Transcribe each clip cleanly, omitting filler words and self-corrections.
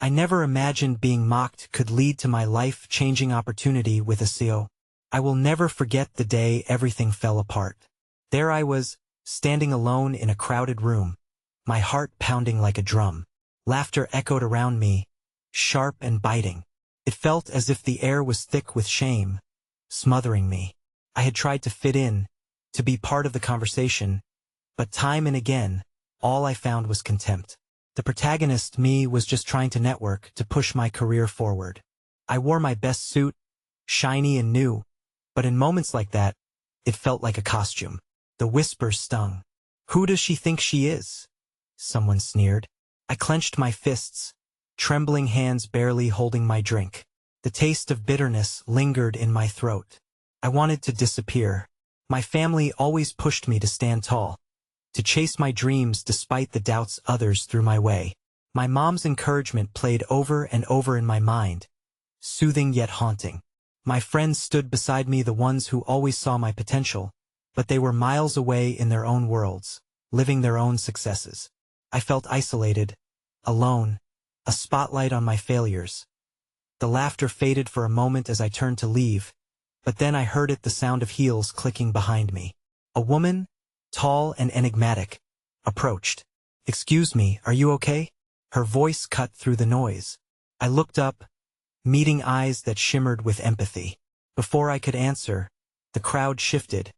I never imagined being mocked could lead to my life-changing opportunity with a CEO. I will never forget the day everything fell apart. There I was, standing alone in a crowded room, my heart pounding like a drum. Laughter echoed around me, sharp and biting. It felt as if the air was thick with shame, smothering me. I had tried to fit in, to be part of the conversation, but time and again, all I found was contempt. The protagonist, me, was just trying to network, to push my career forward. I wore my best suit, shiny and new, but in moments like that, it felt like a costume. The whispers stung. "Who does she think she is?" someone sneered. I clenched my fists, trembling hands barely holding my drink. The taste of bitterness lingered in my throat. I wanted to disappear. My family always pushed me to stand tall, to chase my dreams despite the doubts others threw my way. My mom's encouragement played over and over in my mind, soothing yet haunting. My friends stood beside me, the ones who always saw my potential, but they were miles away in their own worlds, living their own successes. I felt isolated, alone, a spotlight on my failures. The laughter faded for a moment as I turned to leave, but then I heard it, the sound of heels clicking behind me. A woman, tall and enigmatic, approached. "Excuse me, are you okay?" Her voice cut through the noise. I looked up, meeting eyes that shimmered with empathy. Before I could answer, the crowd shifted,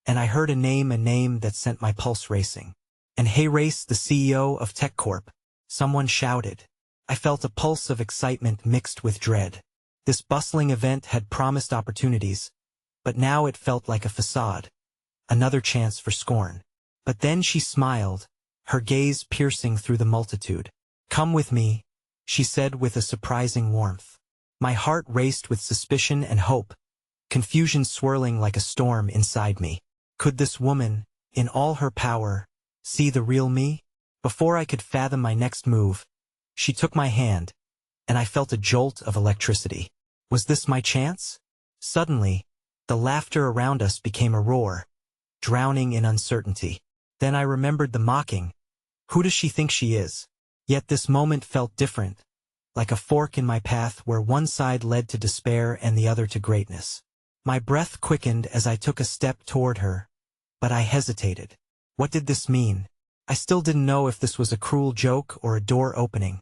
and I heard a name that sent my pulse racing. "And hey, Race, the CEO of Tech Corp," someone shouted. I felt a pulse of excitement mixed with dread. This bustling event had promised opportunities, but now it felt like a facade. Another chance for scorn. But then she smiled, her gaze piercing through the multitude. "Come with me," she said with a surprising warmth. My heart raced with suspicion and hope, confusion swirling like a storm inside me. Could this woman, in all her power, see the real me? Before I could fathom my next move, she took my hand, and I felt a jolt of electricity. Was this my chance? Suddenly, the laughter around us became a roar, drowning in uncertainty. Then I remembered the mocking. Who does she think she is? Yet this moment felt different, like a fork in my path where one side led to despair and the other to greatness. My breath quickened as I took a step toward her, but I hesitated. What did this mean? I still didn't know if this was a cruel joke or a door opening,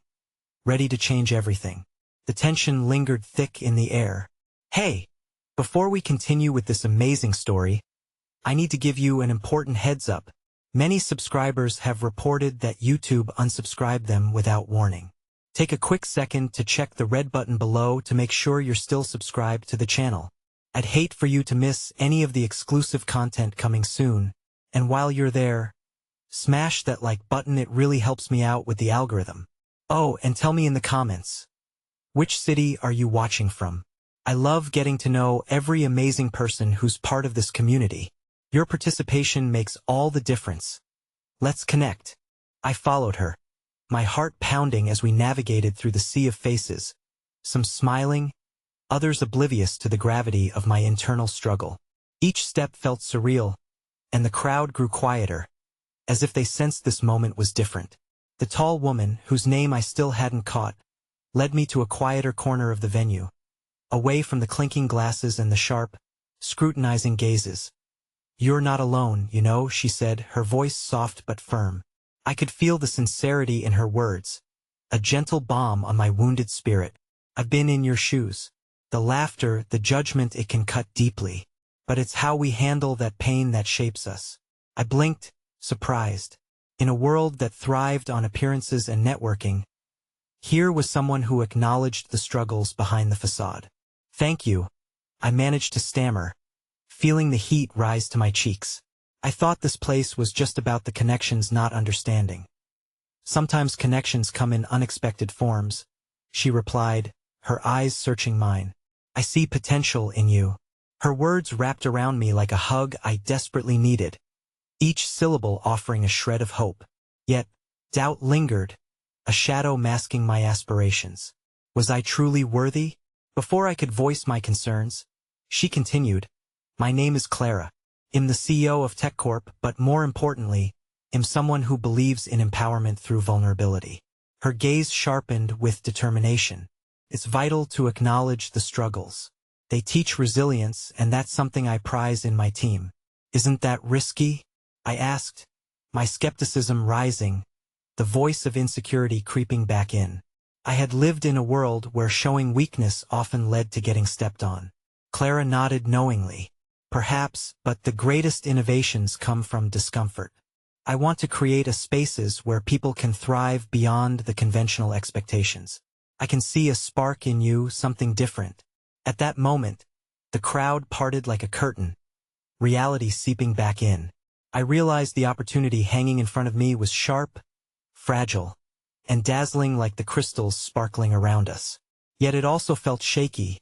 ready to change everything. The tension lingered thick in the air. Hey! Before we continue with this amazing story, I need to give you an important heads up. Many subscribers have reported that YouTube unsubscribed them without warning. Take a quick second to check the red button below to make sure you're still subscribed to the channel. I'd hate for you to miss any of the exclusive content coming soon, and while you're there, smash that like button, it really helps me out with the algorithm. Oh, and tell me in the comments, which city are you watching from? I love getting to know every amazing person who's part of this community. Your participation makes all the difference. Let's connect. I followed her, my heart pounding as we navigated through the sea of faces, some smiling, others oblivious to the gravity of my internal struggle. Each step felt surreal, and the crowd grew quieter, as if they sensed this moment was different. The tall woman, whose name I still hadn't caught, led me to a quieter corner of the venue, away from the clinking glasses and the sharp, scrutinizing gazes. "You're not alone, you know," she said, her voice soft but firm. I could feel the sincerity in her words, a gentle balm on my wounded spirit. "I've been in your shoes. The laughter, the judgment, it can cut deeply. But it's how we handle that pain that shapes us." I blinked, surprised. In a world that thrived on appearances and networking, here was someone who acknowledged the struggles behind the facade. "Thank you," I managed to stammer, feeling the heat rise to my cheeks. I thought this place was just about the connections, not understanding. "Sometimes connections come in unexpected forms," she replied, her eyes searching mine. "I see potential in you." Her words wrapped around me like a hug I desperately needed, each syllable offering a shred of hope. Yet, doubt lingered, a shadow masking my aspirations. Was I truly worthy? Before I could voice my concerns, she continued, "My name is Clara. I'm the CEO of Tech Corp, but more importantly, I'm someone who believes in empowerment through vulnerability. Her gaze sharpened with determination. It's vital to acknowledge the struggles. They teach resilience, and that's something I prize in my team. Isn't that risky? I asked, my skepticism rising, the voice of insecurity creeping back in. I had lived in a world where showing weakness often led to getting stepped on. Clara nodded knowingly. Perhaps, but the greatest innovations come from discomfort. I want to create a spaces where people can thrive beyond the conventional expectations. I can see a spark in you, something different. At that moment, the crowd parted like a curtain, reality seeping back in. I realized the opportunity hanging in front of me was sharp, fragile, and dazzling like the crystals sparkling around us. Yet it also felt shaky,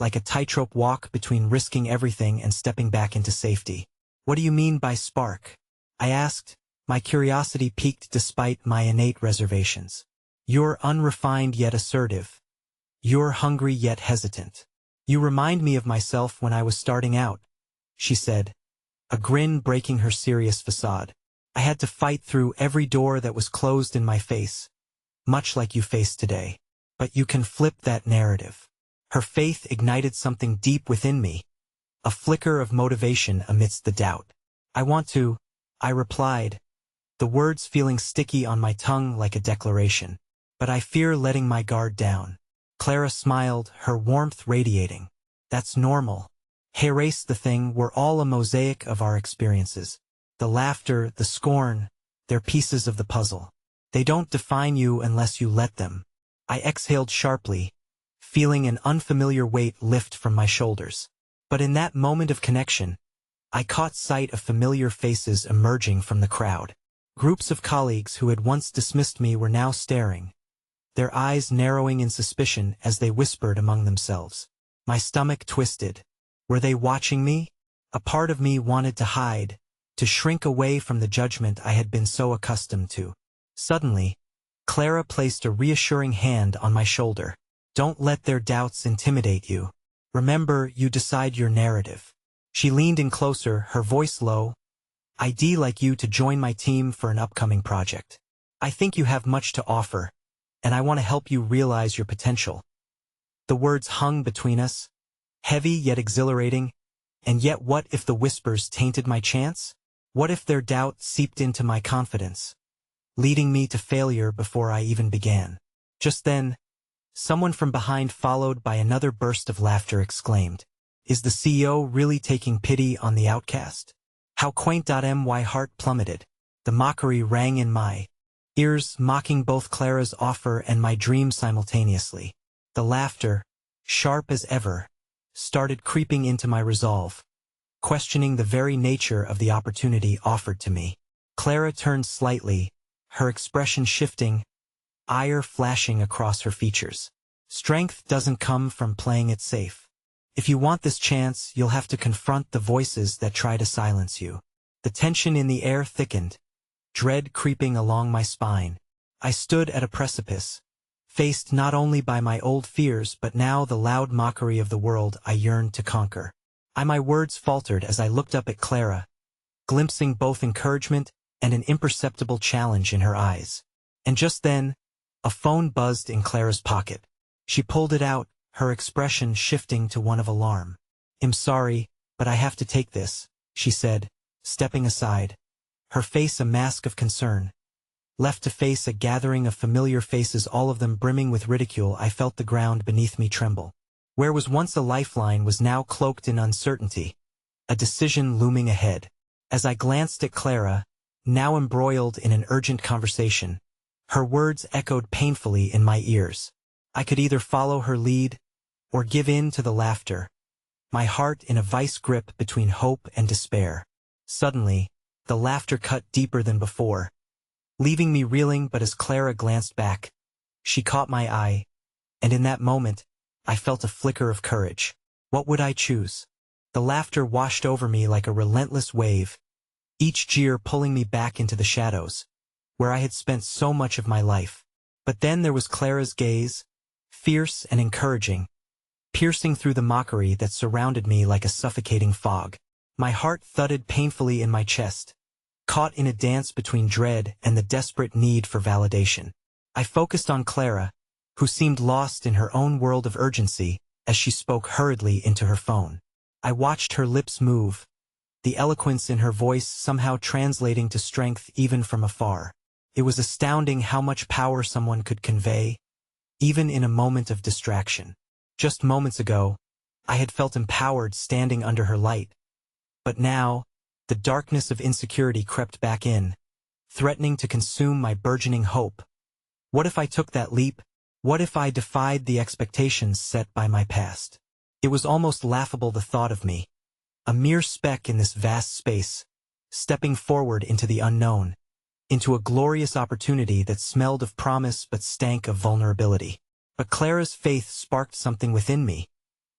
like a tightrope walk between risking everything and stepping back into safety. What do you mean by spark? I asked, my curiosity piqued despite my innate reservations. You're unrefined yet assertive. You're hungry yet hesitant. You remind me of myself when I was starting out, she said, a grin breaking her serious facade. I had to fight through every door that was closed in my face, much like you face today. But you can flip that narrative. Her faith ignited something deep within me, a flicker of motivation amidst the doubt. I want to, I replied, the words feeling sticky on my tongue like a declaration. But I fear letting my guard down. Clara smiled, her warmth radiating. That's normal. Erase the thing, we're all a mosaic of our experiences. The laughter, the scorn, they're pieces of the puzzle. They don't define you unless you let them. I exhaled sharply, feeling an unfamiliar weight lift from my shoulders. But in that moment of connection, I caught sight of familiar faces emerging from the crowd. Groups of colleagues who had once dismissed me were now staring, their eyes narrowing in suspicion as they whispered among themselves. My stomach twisted. Were they watching me? A part of me wanted to hide, to shrink away from the judgment I had been so accustomed to. Suddenly, Clara placed a reassuring hand on my shoulder. Don't let their doubts intimidate you. Remember, you decide your narrative. She leaned in closer, her voice low. I'd like you to join my team for an upcoming project. I think you have much to offer, and I want to help you realize your potential. The words hung between us, heavy yet exhilarating, and yet what if the whispers tainted my chance? What if their doubt seeped into my confidence, leading me to failure before I even began? Just then, someone from behind, followed by another burst of laughter, exclaimed, "Is the CEO really taking pity on the outcast?" How quaint! My heart plummeted. The mockery rang in my ears, mocking both Clara's offer and my dream simultaneously. The laughter, sharp as ever, started creeping into my resolve, questioning the very nature of the opportunity offered to me. Clara turned slightly, her expression shifting, ire flashing across her features. Strength doesn't come from playing it safe. If you want this chance, you'll have to confront the voices that try to silence you. The tension in the air thickened, dread creeping along my spine. I stood at a precipice, faced not only by my old fears but now the loud mockery of the world I yearned to conquer. My words faltered as I looked up at Clara, glimpsing both encouragement and an imperceptible challenge in her eyes. And just then, a phone buzzed in Clara's pocket. She pulled it out, her expression shifting to one of alarm. "I'm sorry, but I have to take this," she said, stepping aside, her face a mask of concern. Left to face a gathering of familiar faces, all of them brimming with ridicule, I felt the ground beneath me tremble. Where was once a lifeline was now cloaked in uncertainty, a decision looming ahead. As I glanced at Clara, now embroiled in an urgent conversation, her words echoed painfully in my ears. I could either follow her lead, or give in to the laughter, my heart in a vice grip between hope and despair. Suddenly, the laughter cut deeper than before, leaving me reeling, but as Clara glanced back, she caught my eye, and in that moment, I felt a flicker of courage. What would I choose? The laughter washed over me like a relentless wave, each jeer pulling me back into the shadows, where I had spent so much of my life. But then there was Clara's gaze, fierce and encouraging, piercing through the mockery that surrounded me like a suffocating fog. My heart thudded painfully in my chest, caught in a dance between dread and the desperate need for validation. I focused on Clara, who seemed lost in her own world of urgency as she spoke hurriedly into her phone. I watched her lips move, the eloquence in her voice somehow translating to strength even from afar. It was astounding how much power someone could convey, even in a moment of distraction. Just moments ago, I had felt empowered standing under her light. But now, the darkness of insecurity crept back in, threatening to consume my burgeoning hope. What if I took that leap? What if I defied the expectations set by my past? It was almost laughable, the thought of me, a mere speck in this vast space, stepping forward into the unknown, into a glorious opportunity that smelled of promise but stank of vulnerability. But Clara's faith sparked something within me,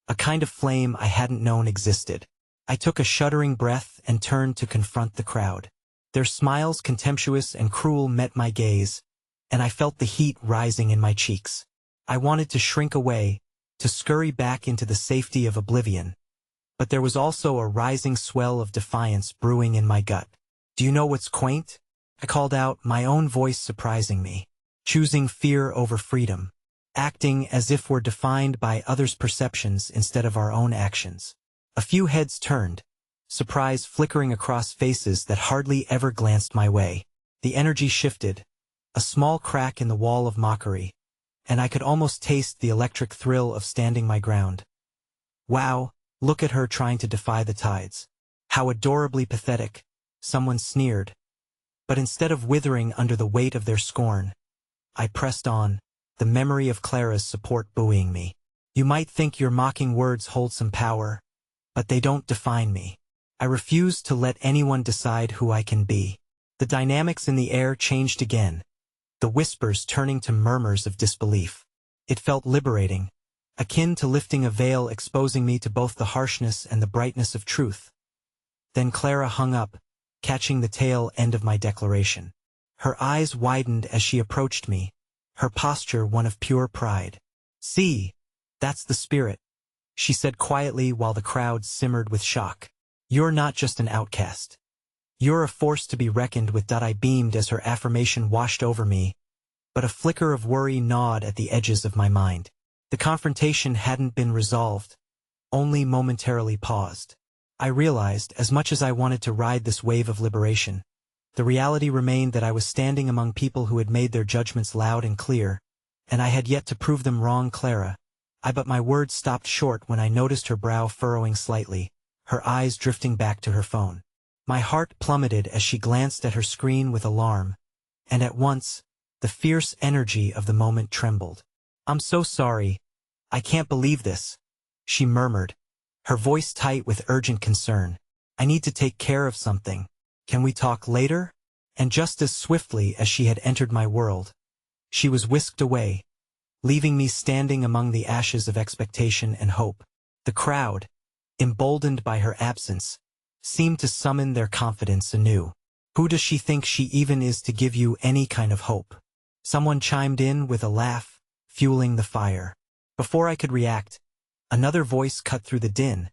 a kind of flame I hadn't known existed. I took a shuddering breath and turned to confront the crowd. Their smiles, contemptuous and cruel, met my gaze, and I felt the heat rising in my cheeks. I wanted to shrink away, to scurry back into the safety of oblivion. But there was also a rising swell of defiance brewing in my gut. "Do you know what's quaint?" I called out, my own voice surprising me. "Choosing fear over freedom. Acting as if we're defined by others' perceptions instead of our own actions." A few heads turned, surprise flickering across faces that hardly ever glanced my way. The energy shifted, a small crack in the wall of mockery, and I could almost taste the electric thrill of standing my ground. "Wow, look at her trying to defy the tides. How adorably pathetic," someone sneered. But instead of withering under the weight of their scorn, I pressed on, the memory of Clara's support buoying me. "You might think your mocking words hold some power, but they don't define me. I refuse to let anyone decide who I can be." The dynamics in the air changed again, the whispers turning to murmurs of disbelief. It felt liberating, akin to lifting a veil, exposing me to both the harshness and the brightness of truth. Then Clara hung up, catching the tail end of my declaration. Her eyes widened as she approached me, her posture one of pure pride. "See, that's the spirit," she said quietly while the crowd simmered with shock. "You're not just an outcast. You're a force to be reckoned with." I beamed as her affirmation washed over me, but a flicker of worry gnawed at the edges of my mind. The confrontation hadn't been resolved, only momentarily paused. I realized, as much as I wanted to ride this wave of liberation, the reality remained that I was standing among people who had made their judgments loud and clear, and I had yet to prove them wrong. "Clara," but my words stopped short when I noticed her brow furrowing slightly, her eyes drifting back to her phone. My heart plummeted as she glanced at her screen with alarm, and at once, the fierce energy of the moment trembled. "I'm so sorry. I can't believe this," she murmured, her voice tight with urgent concern. "I need to take care of something. Can we talk later?" And just as swiftly as she had entered my world, she was whisked away, leaving me standing among the ashes of expectation and hope. The crowd, emboldened by her absence, seemed to summon their confidence anew. "Who does she think she even is to give you any kind of hope?" someone chimed in with a laugh, fueling the fire. Before I could react, another voice cut through the din.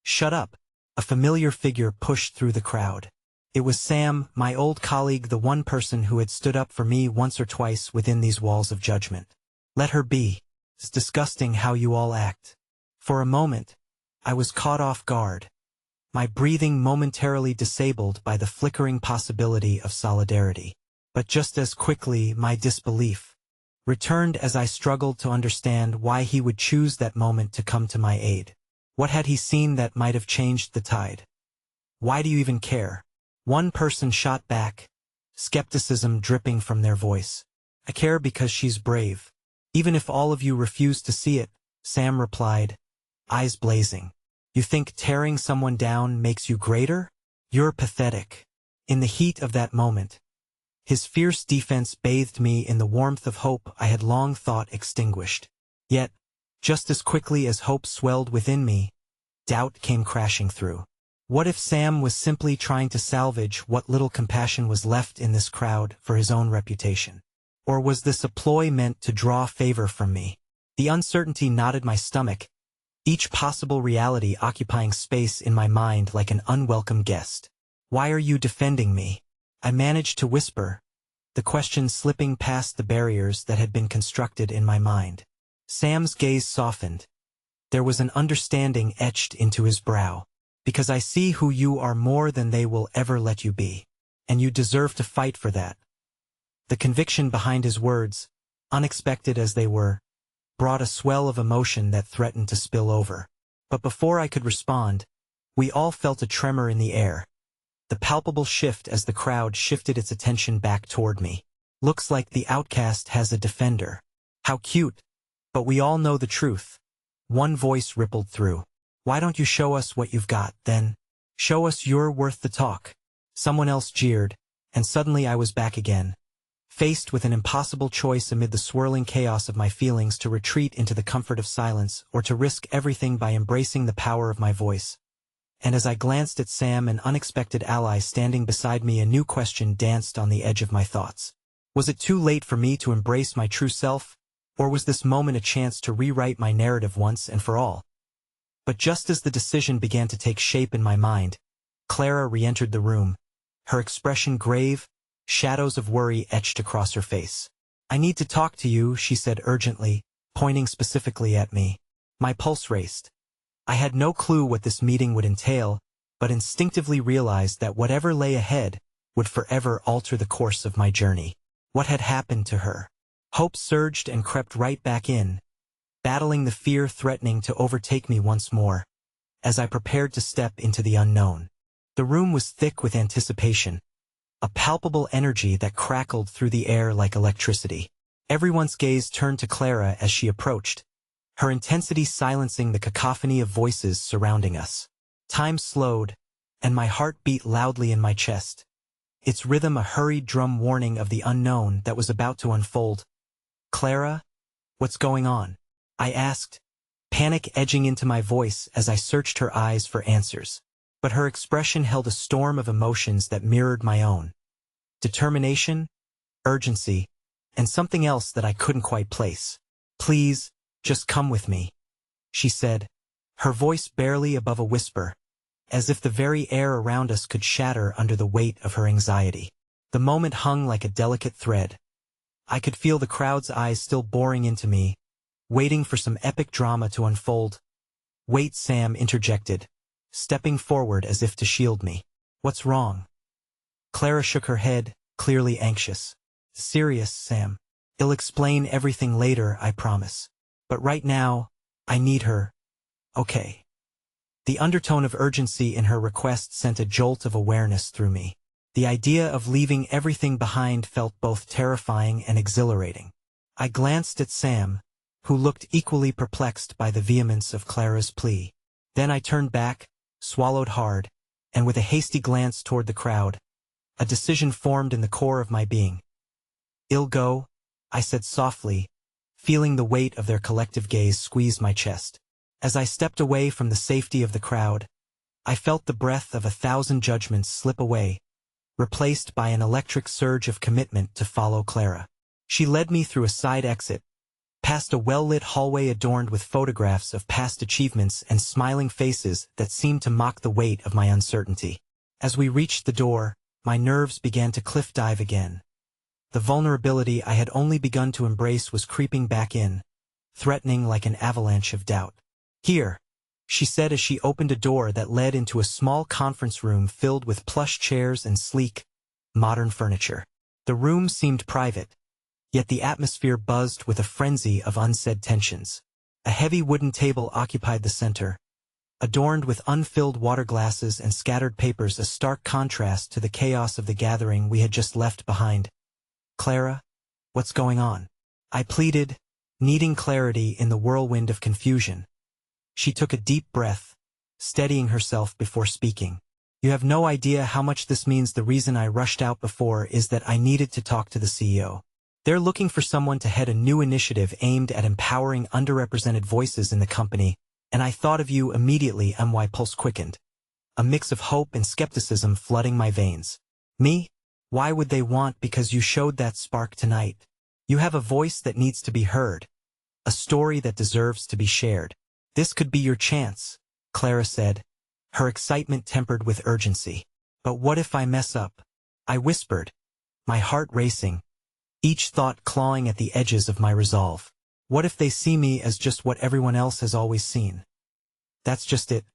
"Shut up," a familiar figure pushed through the crowd. It was Sam, my old colleague, the one person who had stood up for me once or twice within these walls of judgment. "Let her be. It's disgusting how you all act." For a moment, I was caught off guard, my breathing momentarily disabled by the flickering possibility of solidarity. But just as quickly, my disbelief returned as I struggled to understand why he would choose that moment to come to my aid. What had he seen that might have changed the tide? "Why do you even care?" one person shot back, skepticism dripping from their voice. "I care because she's brave. Even if all of you refuse to see it," Sam replied, eyes blazing. "You think tearing someone down makes you greater? You're pathetic." In the heat of that moment, his fierce defense bathed me in the warmth of hope I had long thought extinguished. Yet, just as quickly as hope swelled within me, doubt came crashing through. What if Sam was simply trying to salvage what little compassion was left in this crowd for his own reputation? Or was this a ploy meant to draw favor from me? The uncertainty knotted my stomach, each possible reality occupying space in my mind like an unwelcome guest. "Why are you defending me?" I managed to whisper, the question slipping past the barriers that had been constructed in my mind. Sam's gaze softened. There was an understanding etched into his brow. Because I see who you are more than they will ever let you be. And you deserve to fight for that. The conviction behind his words, unexpected as they were, brought a swell of emotion that threatened to spill over. But before I could respond, we all felt a tremor in the air. The palpable shift as the crowd shifted its attention back toward me. Looks like the outcast has a defender. How cute. But we all know the truth. One voice rippled through. Why don't you show us what you've got, then? Show us you're worth the talk. Someone else jeered, and suddenly I was back again. Faced with an impossible choice amid the swirling chaos of my feelings, to retreat into the comfort of silence or to risk everything by embracing the power of my voice. And as I glanced at Sam, an unexpected ally standing beside me, a new question danced on the edge of my thoughts. Was it too late for me to embrace my true self, or was this moment a chance to rewrite my narrative once and for all? But just as the decision began to take shape in my mind, Clara re-entered the room, her expression grave, shadows of worry etched across her face. I need to talk to you, she said urgently, pointing specifically at me. My pulse raced. I had no clue what this meeting would entail, but instinctively realized that whatever lay ahead would forever alter the course of my journey. What had happened to her? Hope surged and crept right back in, battling the fear threatening to overtake me once more, as I prepared to step into the unknown. The room was thick with anticipation, a palpable energy that crackled through the air like electricity. Everyone's gaze turned to Clara as she approached, her intensity silencing the cacophony of voices surrounding us. Time slowed, and my heart beat loudly in my chest, its rhythm a hurried drum warning of the unknown that was about to unfold. Clara, what's going on? I asked, panic edging into my voice as I searched her eyes for answers. But her expression held a storm of emotions that mirrored my own. Determination, urgency, and something else that I couldn't quite place. Please, just come with me, she said, her voice barely above a whisper, as if the very air around us could shatter under the weight of her anxiety. The moment hung like a delicate thread. I could feel the crowd's eyes still boring into me, waiting for some epic drama to unfold. Wait, Sam interjected, stepping forward as if to shield me. What's wrong? Clara shook her head, clearly anxious. Serious, Sam. I'll explain everything later, I promise. But right now, I need her. Okay. The undertone of urgency in her request sent a jolt of awareness through me. The idea of leaving everything behind felt both terrifying and exhilarating. I glanced at Sam, who looked equally perplexed by the vehemence of Clara's plea. Then I turned back, swallowed hard, and with a hasty glance toward the crowd, a decision formed in the core of my being. I'll go, I said softly, feeling the weight of their collective gaze squeeze my chest. As I stepped away from the safety of the crowd, I felt the breath of 1,000 judgments slip away, replaced by an electric surge of commitment to follow Clara. She led me through a side exit, past a well-lit hallway adorned with photographs of past achievements and smiling faces that seemed to mock the weight of my uncertainty. As we reached the door, my nerves began to cliff dive again. The vulnerability I had only begun to embrace was creeping back in, threatening like an avalanche of doubt. Here, she said as she opened a door that led into a small conference room filled with plush chairs and sleek, modern furniture. The room seemed private, yet the atmosphere buzzed with a frenzy of unsaid tensions. A heavy wooden table occupied the center, adorned with unfilled water glasses and scattered papers, a stark contrast to the chaos of the gathering we had just left behind. Clara, what's going on? I pleaded, needing clarity in the whirlwind of confusion. She took a deep breath, steadying herself before speaking. You have no idea how much this means. The reason I rushed out before is that I needed to talk to the CEO. They're looking for someone to head a new initiative aimed at empowering underrepresented voices in the company, and I thought of you immediately. My pulse quickened, a mix of hope and skepticism flooding my veins. Me? Why would they want? Because you showed that spark tonight. You have a voice that needs to be heard, a story that deserves to be shared. This could be your chance, Clara said, her excitement tempered with urgency. But what if I mess up? I whispered, my heart racing, each thought clawing at the edges of my resolve. What if they see me as just what everyone else has always seen? That's just it,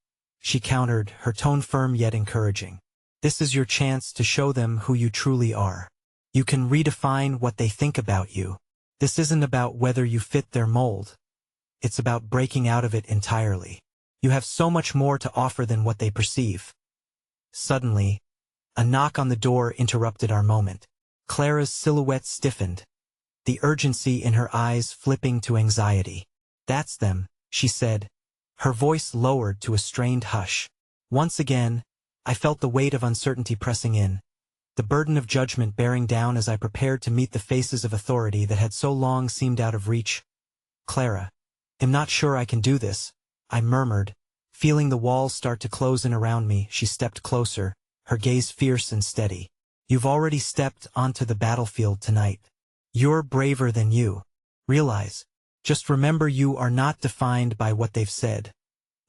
she countered, her tone firm yet encouraging. This is your chance to show them who you truly are. You can redefine what they think about you. This isn't about whether you fit their mold. It's about breaking out of it entirely. You have so much more to offer than what they perceive. Suddenly, a knock on the door interrupted our moment. Clara's silhouette stiffened, the urgency in her eyes flipping to anxiety. That's them, she said, her voice lowered to a strained hush. Once again, I felt the weight of uncertainty pressing in, the burden of judgment bearing down as I prepared to meet the faces of authority that had so long seemed out of reach. Clara, I'm not sure I can do this, I murmured. Feeling the walls start to close in around me, she stepped closer, her gaze fierce and steady. You've already stepped onto the battlefield tonight. You're braver than you realize. Just remember, you are not defined by what they've said,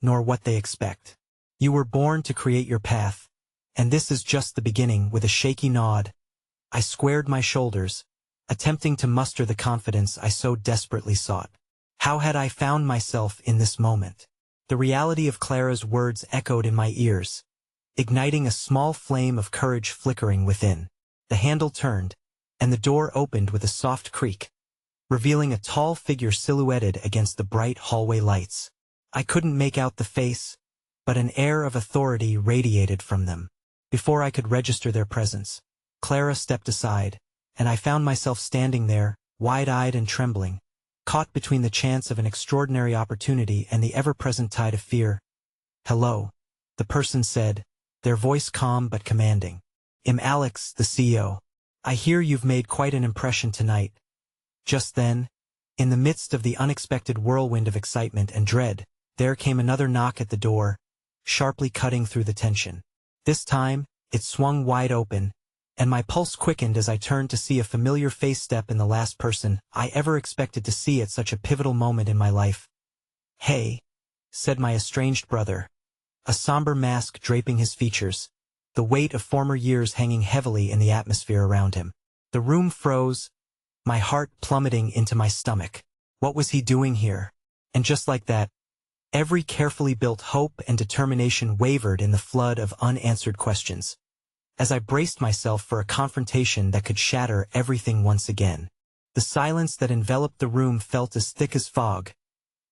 nor what they expect. You were born to create your path, and this is just the beginning. With a shaky nod, I squared my shoulders, attempting to muster the confidence I so desperately sought. How had I found myself in this moment? The reality of Clara's words echoed in my ears, igniting a small flame of courage flickering within. The handle turned, and the door opened with a soft creak, revealing a tall figure silhouetted against the bright hallway lights. I couldn't make out the face, but an air of authority radiated from them. Before I could register their presence, Clara stepped aside, and I found myself standing there, wide-eyed and trembling, caught between the chance of an extraordinary opportunity and the ever-present tide of fear. Hello, the person said, their voice calm but commanding. I'm Alex, the CEO. I hear you've made quite an impression tonight. Just then, in the midst of the unexpected whirlwind of excitement and dread, there came another knock at the door, sharply cutting through the tension. This time, it swung wide open, and my pulse quickened as I turned to see a familiar face step in the last person I ever expected to see at such a pivotal moment in my life. Hey, said my estranged brother, a somber mask draping his features, the weight of former years hanging heavily in the atmosphere around him. The room froze, my heart plummeting into my stomach. What was he doing here? And just like that, every carefully built hope and determination wavered in the flood of unanswered questions. As I braced myself for a confrontation that could shatter everything once again, the silence that enveloped the room felt as thick as fog,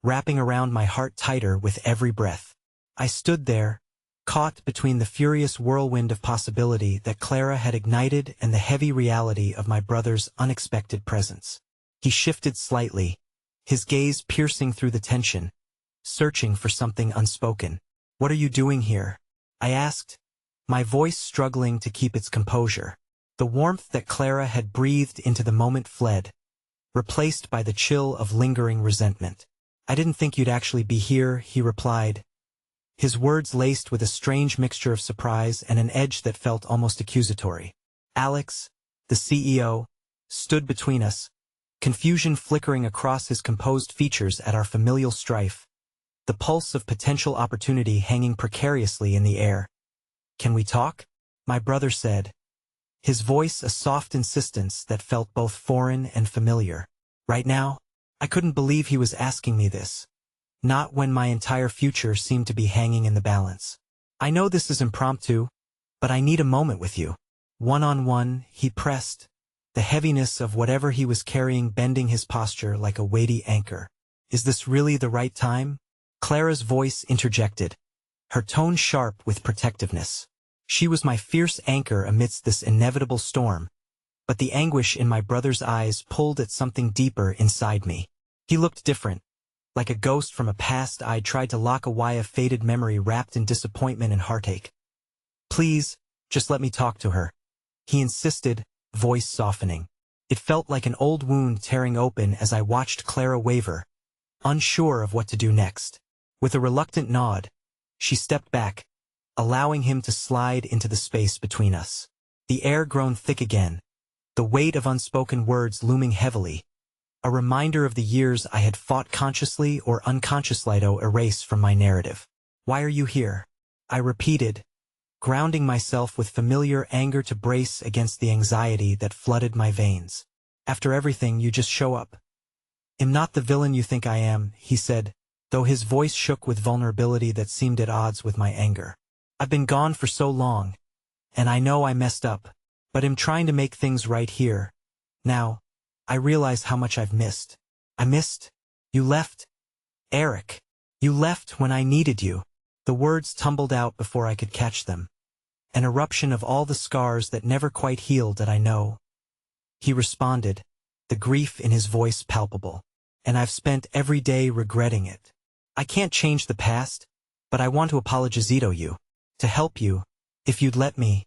wrapping around my heart tighter with every breath. I stood there, caught between the furious whirlwind of possibility that Clara had ignited and the heavy reality of my brother's unexpected presence. He shifted slightly, his gaze piercing through the tension, searching for something unspoken. What are you doing here? I asked, my voice struggling to keep its composure. The warmth that Clara had breathed into the moment fled, replaced by the chill of lingering resentment. I didn't think you'd actually be here, he replied, his words laced with a strange mixture of surprise and an edge that felt almost accusatory. Alex, the CEO, stood between us, confusion flickering across his composed features at our familial strife, the pulse of potential opportunity hanging precariously in the air. Can we talk? My brother said, his voice a soft insistence that felt both foreign and familiar. Right now? I couldn't believe he was asking me this. Not when my entire future seemed to be hanging in the balance. I know this is impromptu, but I need a moment with you. One-on-one, he pressed, the heaviness of whatever he was carrying bending his posture like a weighty anchor. Is this really the right time? Clara's voice interjected, her tone sharp with protectiveness. She was my fierce anchor amidst this inevitable storm, but the anguish in my brother's eyes pulled at something deeper inside me. He looked different, like a ghost from a past I'd tried to lock away, a faded memory wrapped in disappointment and heartache. Please, just let me talk to her, he insisted, voice softening. It felt like an old wound tearing open as I watched Clara waver, unsure of what to do next. With a reluctant nod, she stepped back, allowing him to slide into the space between us. The air grown thick again, the weight of unspoken words looming heavily, a reminder of the years I had fought consciously or unconsciously to erase from my narrative. Why are you here? I repeated, grounding myself with familiar anger to brace against the anxiety that flooded my veins. After everything, you just show up. "I'm not the villain you think I am," he said, though his voice shook with vulnerability that seemed at odds with my anger. "I've been gone for so long, and I know I messed up, but I'm trying to make things right here. Now, I realize how much I've missed. I missed. You left. Eric. You left when I needed you." The words tumbled out before I could catch them. "An eruption of all the scars that never quite healed that I know." He responded, the grief in his voice palpable. "And I've spent every day regretting it. I can't change the past, but I want to apologizito you. To help you, if you'd let me."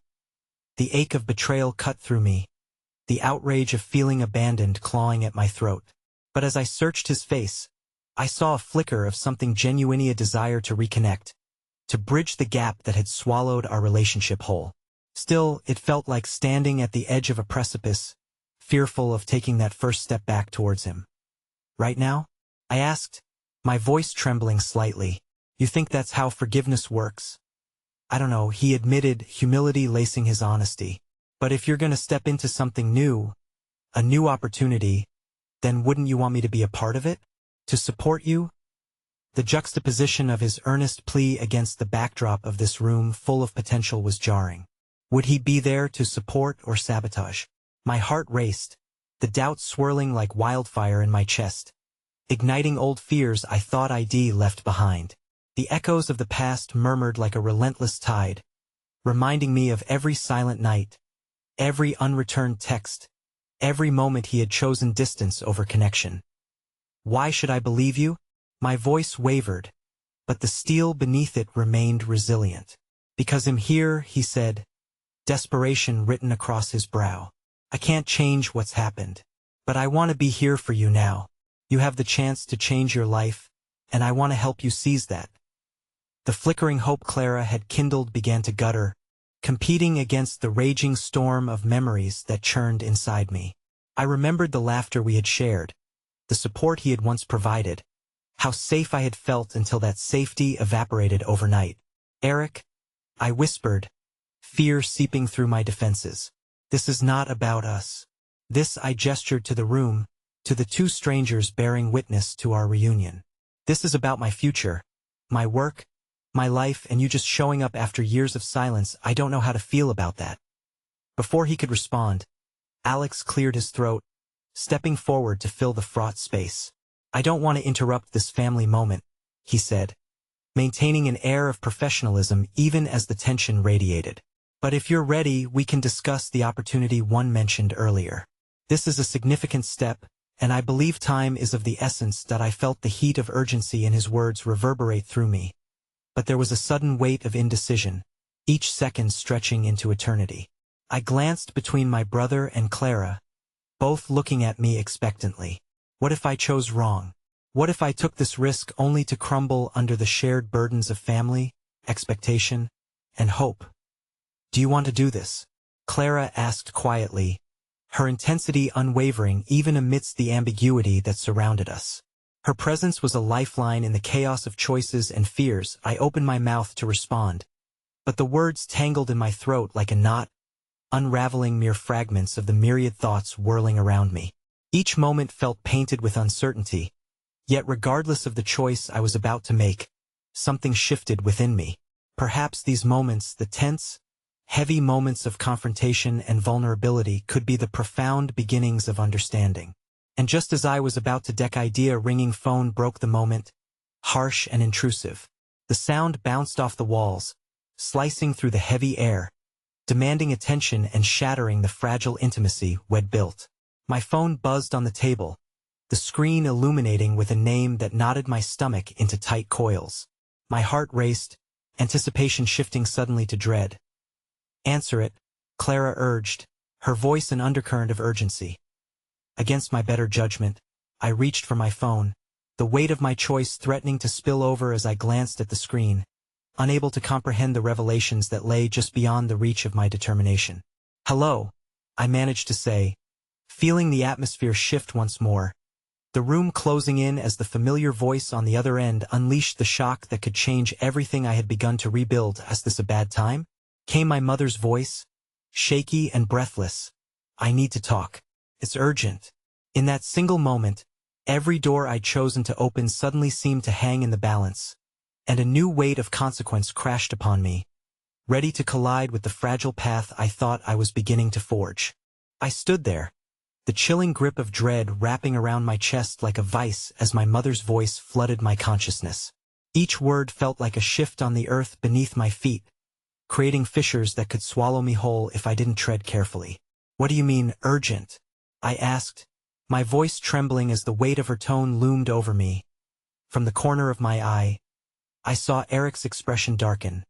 The ache of betrayal cut through me, the outrage of feeling abandoned clawing at my throat. But as I searched his face, I saw a flicker of something genuinely, a desire to reconnect, to bridge the gap that had swallowed our relationship whole. Still, it felt like standing at the edge of a precipice, fearful of taking that first step back towards him. "Right now?" I asked, my voice trembling slightly. "You think that's how forgiveness works?" "I don't know," he admitted, humility lacing his honesty. "But if you're going to step into something new, a new opportunity, then wouldn't you want me to be a part of it? To support you?" The juxtaposition of his earnest plea against the backdrop of this room full of potential was jarring. Would he be there to support or sabotage? My heart raced, the doubt swirling like wildfire in my chest, igniting old fears I thought I'd left behind. The echoes of the past murmured like a relentless tide, reminding me of every silent night, every unreturned text, every moment he had chosen distance over connection. "Why should I believe you?" My voice wavered, but the steel beneath it remained resilient. "Because I'm here," he said, desperation written across his brow. "I can't change what's happened, but I want to be here for you now. You have the chance to change your life, and I want to help you seize that." The flickering hope Clara had kindled began to gutter, competing against the raging storm of memories that churned inside me. I remembered the laughter we had shared, the support he had once provided, how safe I had felt until that safety evaporated overnight. "Eric," I whispered, fear seeping through my defenses. "This is not about us." This I gestured to the room, to the two strangers bearing witness to our reunion. "This is about my future, my work, my life, and you just showing up after years of silence. I don't know how to feel about that." Before he could respond, Alex cleared his throat, stepping forward to fill the fraught space. "I don't want to interrupt this family moment," he said, maintaining an air of professionalism even as the tension radiated. "But if you're ready, we can discuss the opportunity one mentioned earlier. This is a significant step, and I believe time is of the essence." That I felt the heat of urgency in his words reverberate through me. But there was a sudden weight of indecision, each second stretching into eternity. I glanced between my brother and Clara, both looking at me expectantly. What if I chose wrong? What if I took this risk only to crumble under the shared burdens of family, expectation, and hope? "Do you want to do this?" Clara asked quietly, her intensity unwavering even amidst the ambiguity that surrounded us. Her presence was a lifeline in the chaos of choices and fears. I opened my mouth to respond, but the words tangled in my throat like a knot, unraveling mere fragments of the myriad thoughts whirling around me. Each moment felt painted with uncertainty, yet regardless of the choice I was about to make, something shifted within me. Perhaps these moments, the tense, heavy moments of confrontation and vulnerability, could be the profound beginnings of understanding. And just as I was about to deck idea, a ringing phone broke the moment, harsh and intrusive. The sound bounced off the walls, slicing through the heavy air, demanding attention and shattering the fragile intimacy we'd built. My phone buzzed on the table, the screen illuminating with a name that knotted my stomach into tight coils. My heart raced, anticipation shifting suddenly to dread. "Answer it," Clara urged, her voice an undercurrent of urgency. Against my better judgment, I reached for my phone, the weight of my choice threatening to spill over as I glanced at the screen, unable to comprehend the revelations that lay just beyond the reach of my determination. "Hello," I managed to say, feeling the atmosphere shift once more, the room closing in as the familiar voice on the other end unleashed the shock that could change everything I had begun to rebuild. "Is this a bad time?" came my mother's voice, shaky and breathless. "I need to talk." It's urgent. In that single moment, every door I'd chosen to open suddenly seemed to hang in the balance, and a new weight of consequence crashed upon me, ready to collide with the fragile path I thought I was beginning to forge. I stood there, the chilling grip of dread wrapping around my chest like a vice as my mother's voice flooded my consciousness. Each word felt like a shift on the earth beneath my feet, creating fissures that could swallow me whole if I didn't tread carefully. "What do you mean, urgent?" I asked, my voice trembling as the weight of her tone loomed over me. From the corner of my eye, I saw Eric's expression darken,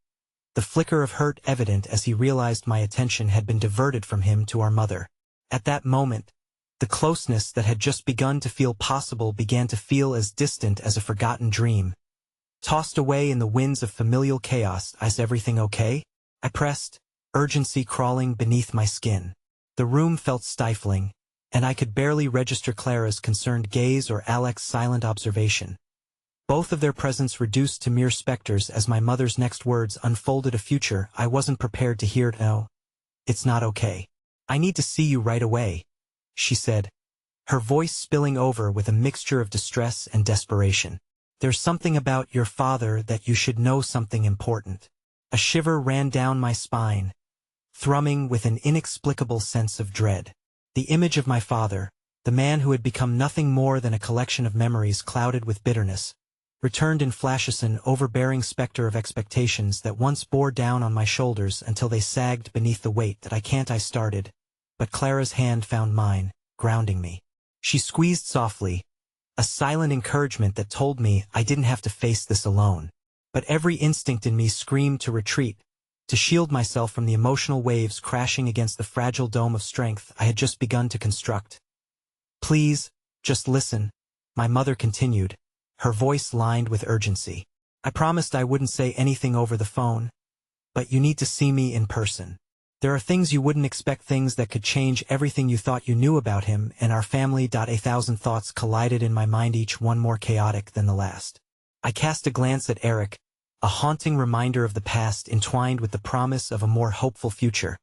the flicker of hurt evident as he realized my attention had been diverted from him to our mother. At that moment, the closeness that had just begun to feel possible began to feel as distant as a forgotten dream. Tossed away in the winds of familial chaos, "Is everything okay?" I pressed, urgency crawling beneath my skin. The room felt stifling, and I could barely register Clara's concerned gaze or Alex's silent observation. Both of their presence reduced to mere specters as my mother's next words unfolded a future I wasn't prepared to hear. "No, it's not okay. I need to see you right away," she said, her voice spilling over with a mixture of distress and desperation. "There's something about your father that you should know, something important." A shiver ran down my spine, thrumming with an inexplicable sense of dread. The image of my father, the man who had become nothing more than a collection of memories clouded with bitterness, returned in flashes, an overbearing specter of expectations that once bore down on my shoulders until they sagged beneath the weight that I started. But Clara's hand found mine, grounding me. She squeezed softly, a silent encouragement that told me I didn't have to face this alone. But every instinct in me screamed to retreat, to shield myself from the emotional waves crashing against the fragile dome of strength I had just begun to construct. "Please, just listen," my mother continued, her voice lined with urgency. "I promised I wouldn't say anything over the phone, but you need to see me in person. There are things you wouldn't expect, things that could change everything you thought you knew about him and our family." 1,000 thoughts collided in my mind, each one more chaotic than the last. I cast a glance at Eric, a haunting reminder of the past entwined with the promise of a more hopeful future,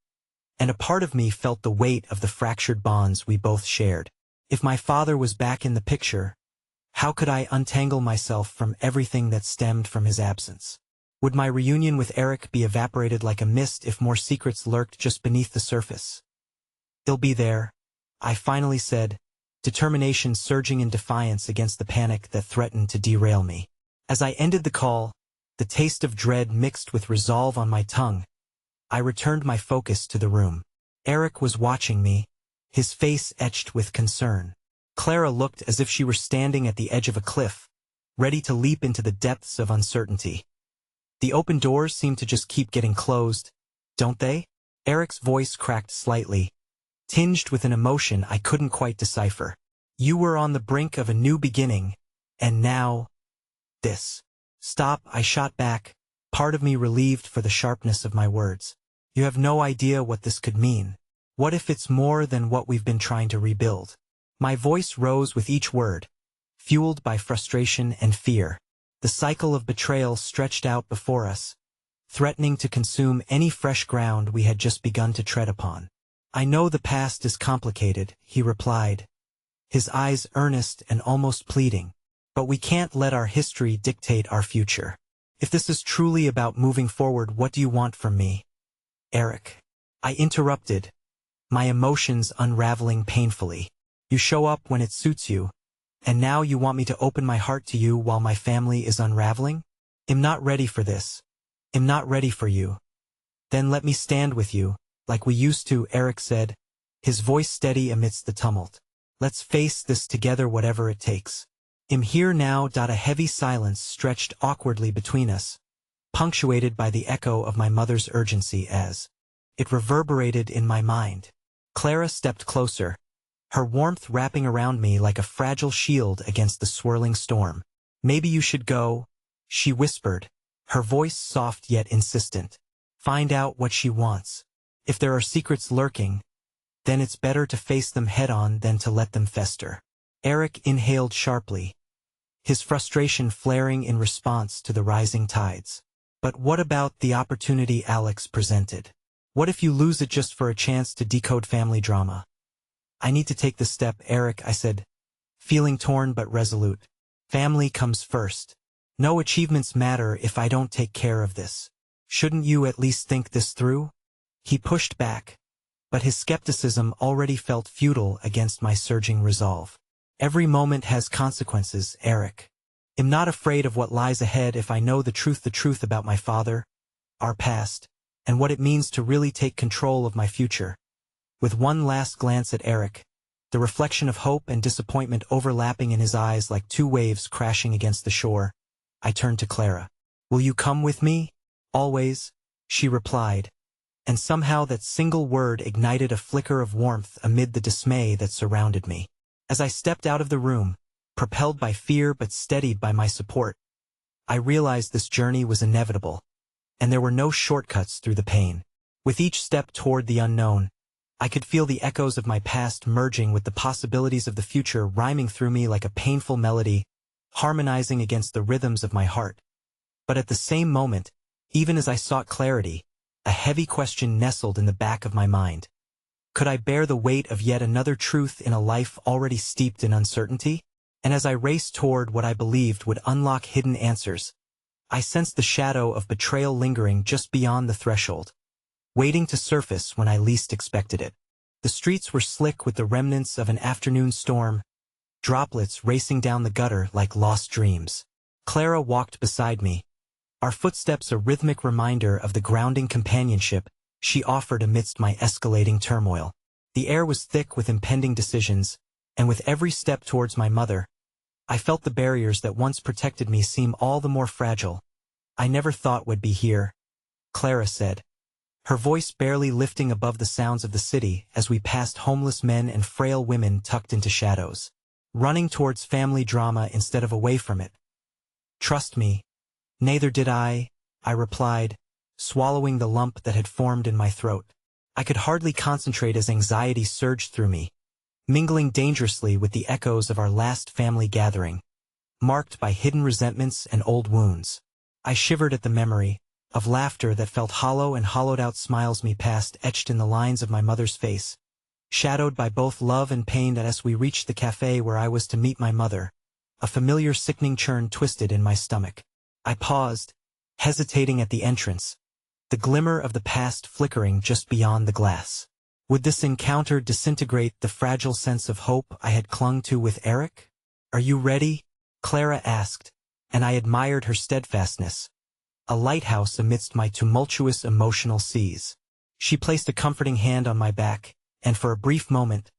and a part of me felt the weight of the fractured bonds we both shared. If my father was back in the picture, how could I untangle myself from everything that stemmed from his absence? Would my reunion with Eric be evaporated like a mist if more secrets lurked just beneath the surface? "He'll be there," I finally said, determination surging in defiance against the panic that threatened to derail me. As I ended the call, the taste of dread mixed with resolve on my tongue, I returned my focus to the room. Eric was watching me, his face etched with concern. Clara looked as if she were standing at the edge of a cliff, ready to leap into the depths of uncertainty. "The open doors seem to just keep getting closed, don't they?" Eric's voice cracked slightly, tinged with an emotion I couldn't quite decipher. "You were on the brink of a new beginning, and now, this." "Stop," I shot back, part of me relieved for the sharpness of my words. "You have no idea what this could mean. What if it's more than what we've been trying to rebuild?" My voice rose with each word, fueled by frustration and fear. The cycle of betrayal stretched out before us, threatening to consume any fresh ground we had just begun to tread upon. "I know the past is complicated," he replied, his eyes earnest and almost pleading, "but we can't let our history dictate our future. If this is truly about moving forward, what do you want from me?" "Eric," I interrupted, my emotions unraveling painfully. "You show up when it suits you, and now you want me to open my heart to you while my family is unraveling? I'm not ready for this. I'm not ready for you." "Then let me stand with you, like we used to," Eric said, his voice steady amidst the tumult. "Let's face this together, whatever it takes. I'm here now." A heavy silence stretched awkwardly between us, punctuated by the echo of my mother's urgency as it reverberated in my mind. Clara stepped closer, her warmth wrapping around me like a fragile shield against the swirling storm. "Maybe you should go," she whispered, her voice soft yet insistent. "Find out what she wants. If there are secrets lurking, then it's better to face them head-on than to let them fester." Eric inhaled sharply, his frustration flaring in response to the rising tides. "But what about the opportunity Alex presented? What if you lose it just for a chance to decode family drama?" I need to take this step, Eric, I said, feeling torn but resolute. Family comes first. No achievements matter if I don't take care of this. Shouldn't you at least think this through? He pushed back, but his skepticism already felt futile against my surging resolve. Every moment has consequences, Eric. I'm not afraid of what lies ahead if I know the truth about my father, our past, and what it means to really take control of my future. With one last glance at Eric, the reflection of hope and disappointment overlapping in his eyes like two waves crashing against the shore, I turned to Clara. Will you come with me? Always, she replied, and somehow that single word ignited a flicker of warmth amid the dismay that surrounded me. As I stepped out of the room, propelled by fear but steadied by my support, I realized this journey was inevitable, and there were no shortcuts through the pain. With each step toward the unknown, I could feel the echoes of my past merging with the possibilities of the future rhyming through me like a painful melody, harmonizing against the rhythms of my heart. But at the same moment, even as I sought clarity, a heavy question nestled in the back of my mind. Could I bear the weight of yet another truth in a life already steeped in uncertainty? And as I raced toward what I believed would unlock hidden answers, I sensed the shadow of betrayal lingering just beyond the threshold, waiting to surface when I least expected it. The streets were slick with the remnants of an afternoon storm, droplets racing down the gutter like lost dreams. Clara walked beside me, our footsteps a rhythmic reminder of the grounding companionship she offered amidst my escalating turmoil. The air was thick with impending decisions, and with every step towards my mother, I felt the barriers that once protected me seem all the more fragile. I never thought we'd be here, Clara said, her voice barely lifting above the sounds of the city as we passed homeless men and frail women tucked into shadows, running towards family drama instead of away from it. Trust me, neither did I replied, swallowing the lump that had formed in my throat. I could hardly concentrate as anxiety surged through me, mingling dangerously with the echoes of our last family gathering, marked by hidden resentments and old wounds. I shivered at the memory of laughter that felt hollow and hollowed-out smiles me past etched in the lines of my mother's face, shadowed by both love and pain. As we reached the cafe where I was to meet my mother, a familiar sickening churn twisted in my stomach. I paused, hesitating at the entrance, the glimmer of the past flickering just beyond the glass. Would this encounter disintegrate the fragile sense of hope I had clung to with Eric? Are you ready? Clara asked, and I admired her steadfastness, a lighthouse amidst my tumultuous emotional seas. She placed a comforting hand on my back, and for a brief moment,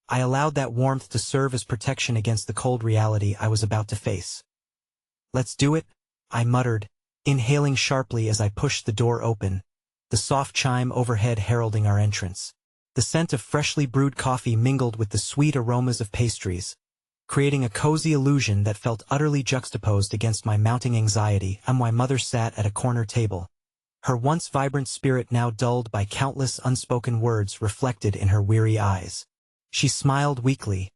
I allowed that warmth to serve as protection against the cold reality I was about to face. Let's do it, I muttered, inhaling sharply as I pushed the door open, the soft chime overhead heralding our entrance. The scent of freshly brewed coffee mingled with the sweet aromas of pastries, creating a cozy illusion that felt utterly juxtaposed against my mounting anxiety. My mother sat at a corner table, her once vibrant spirit now dulled by countless unspoken words reflected in her weary eyes. She smiled weakly,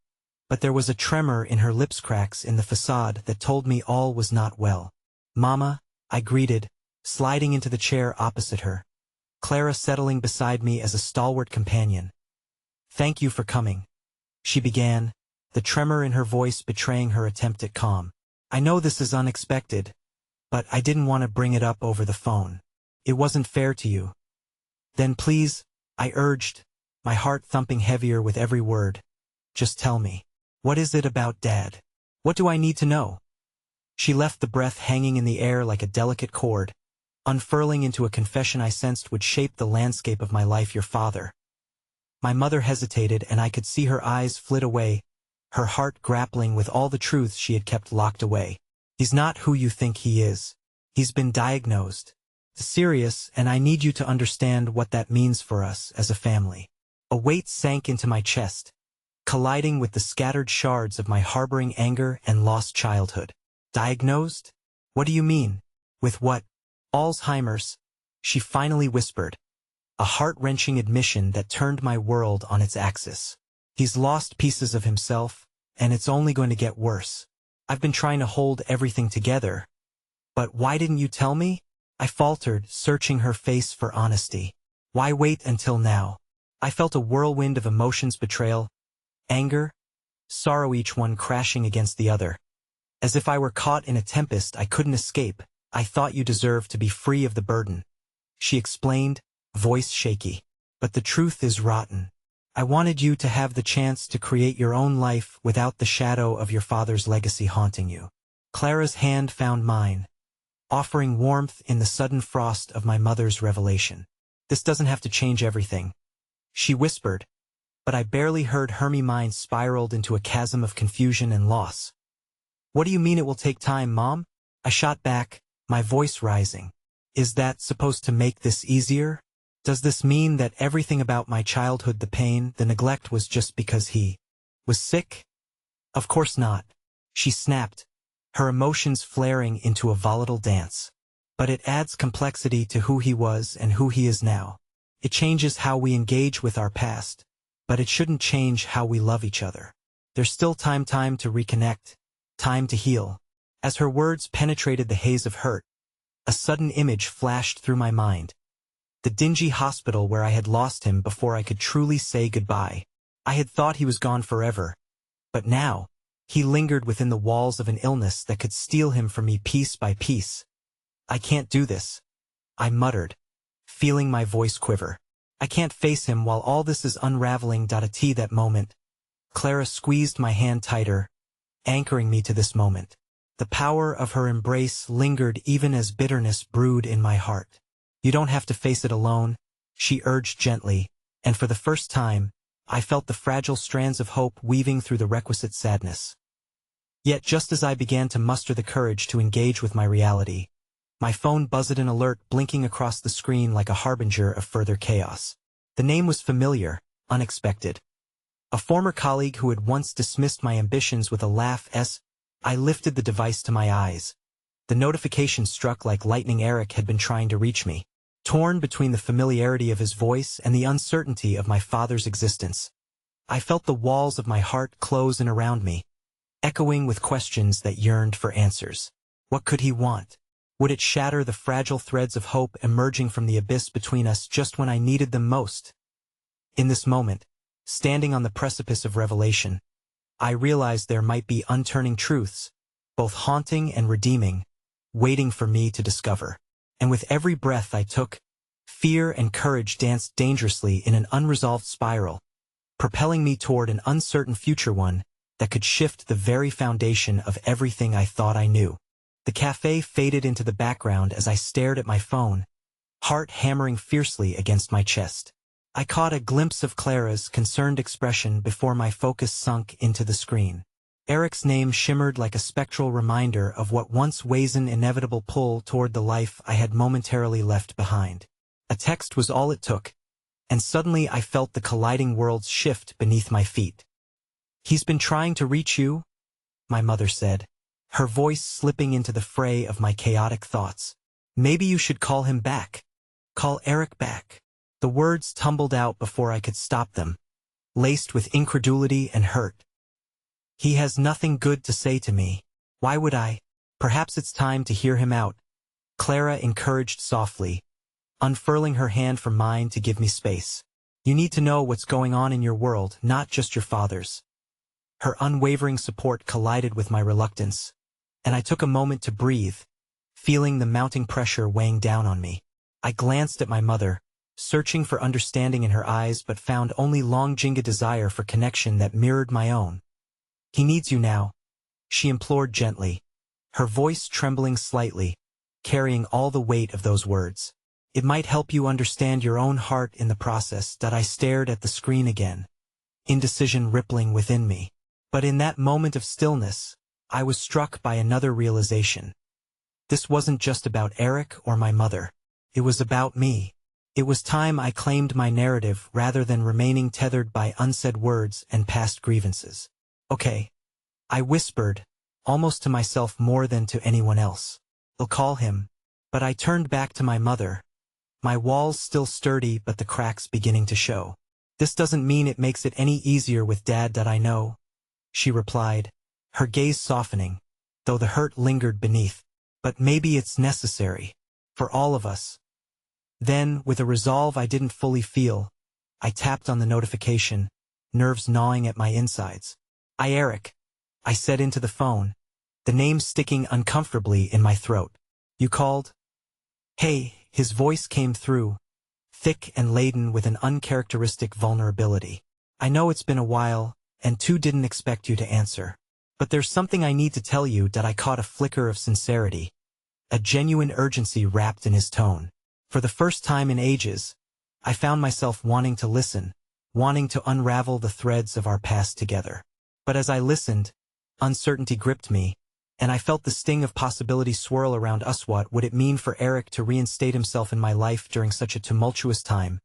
but there was a tremor in her lips, cracks in the facade that told me all was not well. Mama, I greeted, sliding into the chair opposite her, Clara settling beside me as a stalwart companion. Thank you for coming, she began, the tremor in her voice betraying her attempt at calm. I know this is unexpected, but I didn't want to bring it up over the phone. It wasn't fair to you. Then please, I urged, my heart thumping heavier with every word. Just tell me. What is it about Dad? What do I need to know? She left the breath hanging in the air like a delicate cord, unfurling into a confession I sensed would shape the landscape of my life. Your father. My mother hesitated, and I could see her eyes flit away, her heart grappling with all the truths she had kept locked away. He's not who you think he is. He's been diagnosed. Serious, and I need you to understand what that means for us as a family. A weight sank into my chest, colliding with the scattered shards of my harboring anger and lost childhood. Diagnosed? What do you mean? With what? Alzheimer's, she finally whispered, a heart-wrenching admission that turned my world on its axis. He's lost pieces of himself, and it's only going to get worse. I've been trying to hold everything together. But why didn't you tell me? I faltered, searching her face for honesty. Why wait until now? I felt a whirlwind of emotions: betrayal, anger, sorrow, each one crashing against the other. As if I were caught in a tempest I couldn't escape. I thought you deserved to be free of the burden, she explained, voice shaky. But the truth is rotten. I wanted you to have the chance to create your own life without the shadow of your father's legacy haunting you. Clara's hand found mine, offering warmth in the sudden frost of my mother's revelation. This doesn't have to change everything, she whispered, but I barely heard her. My mind spiraled into a chasm of confusion and loss. What do you mean it will take time, Mom? I shot back, my voice rising. Is that supposed to make this easier? Does this mean that everything about my childhood, the pain, the neglect, was just because he was sick? Of course not, she snapped, her emotions flaring into a volatile dance. But it adds complexity to who he was and who he is now. It changes how we engage with our past, but it shouldn't change how we love each other. There's still time to reconnect, time to heal. As her words penetrated the haze of hurt, a sudden image flashed through my mind. The dingy hospital where I had lost him before I could truly say goodbye. I had thought he was gone forever, but now, he lingered within the walls of an illness that could steal him from me piece by piece. I can't do this, I muttered, feeling my voice quiver. I can't face him while all this is unraveling. At that moment, Clara squeezed my hand tighter, anchoring me to this moment. The power of her embrace lingered even as bitterness brewed in my heart. You don't have to face it alone, she urged gently, and for the first time, I felt the fragile strands of hope weaving through the requisite sadness. Yet just as I began to muster the courage to engage with my reality, my phone buzzed, an alert blinking across the screen like a harbinger of further chaos. The name was familiar, unexpected. A former colleague who had once dismissed my ambitions with a laugh. I lifted the device to my eyes. The notification struck like lightning. Eric had been trying to reach me. Torn between the familiarity of his voice and the uncertainty of my father's existence, I felt the walls of my heart close in around me, echoing with questions that yearned for answers. What could he want? Would it shatter the fragile threads of hope emerging from the abyss between us just when I needed them most? In this moment, standing on the precipice of revelation, I realized there might be unturning truths, both haunting and redeeming, waiting for me to discover. And with every breath I took, fear and courage danced dangerously in an unresolved spiral, propelling me toward an uncertain future, one that could shift the very foundation of everything I thought I knew. The cafe faded into the background as I stared at my phone, heart hammering fiercely against my chest. I caught a glimpse of Clara's concerned expression before my focus sunk into the screen. Eric's name shimmered like a spectral reminder of what once was an inevitable pull toward the life I had momentarily left behind. A text was all it took, and suddenly I felt the colliding worlds shift beneath my feet. He's been trying to reach you, my mother said, her voice slipping into the fray of my chaotic thoughts. Maybe you should call him back. Call Eric back. The words tumbled out before I could stop them, laced with incredulity and hurt. He has nothing good to say to me. Why would I? Perhaps it's time to hear him out, Clara encouraged softly, unfurling her hand from mine to give me space. You need to know what's going on in your world, not just your father's. Her unwavering support collided with my reluctance, and I took a moment to breathe, feeling the mounting pressure weighing down on me. I glanced at my mother, searching for understanding in her eyes, but found only longing desire for connection that mirrored my own. He needs you now, she implored gently, her voice trembling slightly, carrying all the weight of those words. It might help you understand your own heart in the process. I stared at the screen again, indecision rippling within me. But in that moment of stillness, I was struck by another realization. This wasn't just about Eric or my mother. It was about me. It was time I claimed my narrative rather than remaining tethered by unsaid words and past grievances. Okay, I whispered, almost to myself more than to anyone else. I'll call him. But I turned back to my mother, my walls still sturdy but the cracks beginning to show. This doesn't mean it makes it any easier with Dad. I know, she replied, her gaze softening, though the hurt lingered beneath. But maybe it's necessary. For all of us. Then, with a resolve I didn't fully feel, I tapped on the notification, nerves gnawing at my insides. Eric," I said into the phone, the name sticking uncomfortably in my throat. "You called?" "Hey," his voice came through, thick and laden with an uncharacteristic vulnerability. "I know it's been a while, and didn't expect you to answer. But there's something I need to tell you." I caught a flicker of sincerity, a genuine urgency wrapped in his tone. For the first time in ages, I found myself wanting to listen, wanting to unravel the threads of our past together. But as I listened, uncertainty gripped me, and I felt the sting of possibility swirl around us. What would it mean for Eric to reinstate himself in my life during such a tumultuous time?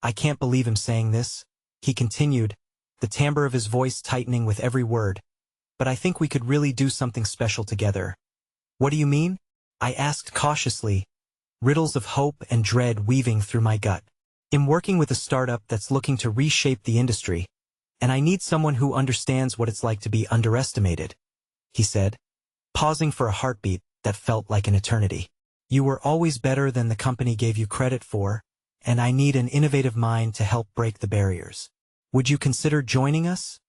"I can't believe him saying this," he continued, the timbre of his voice tightening with every word. "But I think we could really do something special together." "What do you mean?" I asked cautiously, riddles of hope and dread weaving through my gut. "I'm working with a startup that's looking to reshape the industry, and I need someone who understands what it's like to be underestimated," he said, pausing for a heartbeat that felt like an eternity. "You were always better than the company gave you credit for, and I need an innovative mind to help break the barriers. Would you consider joining us?"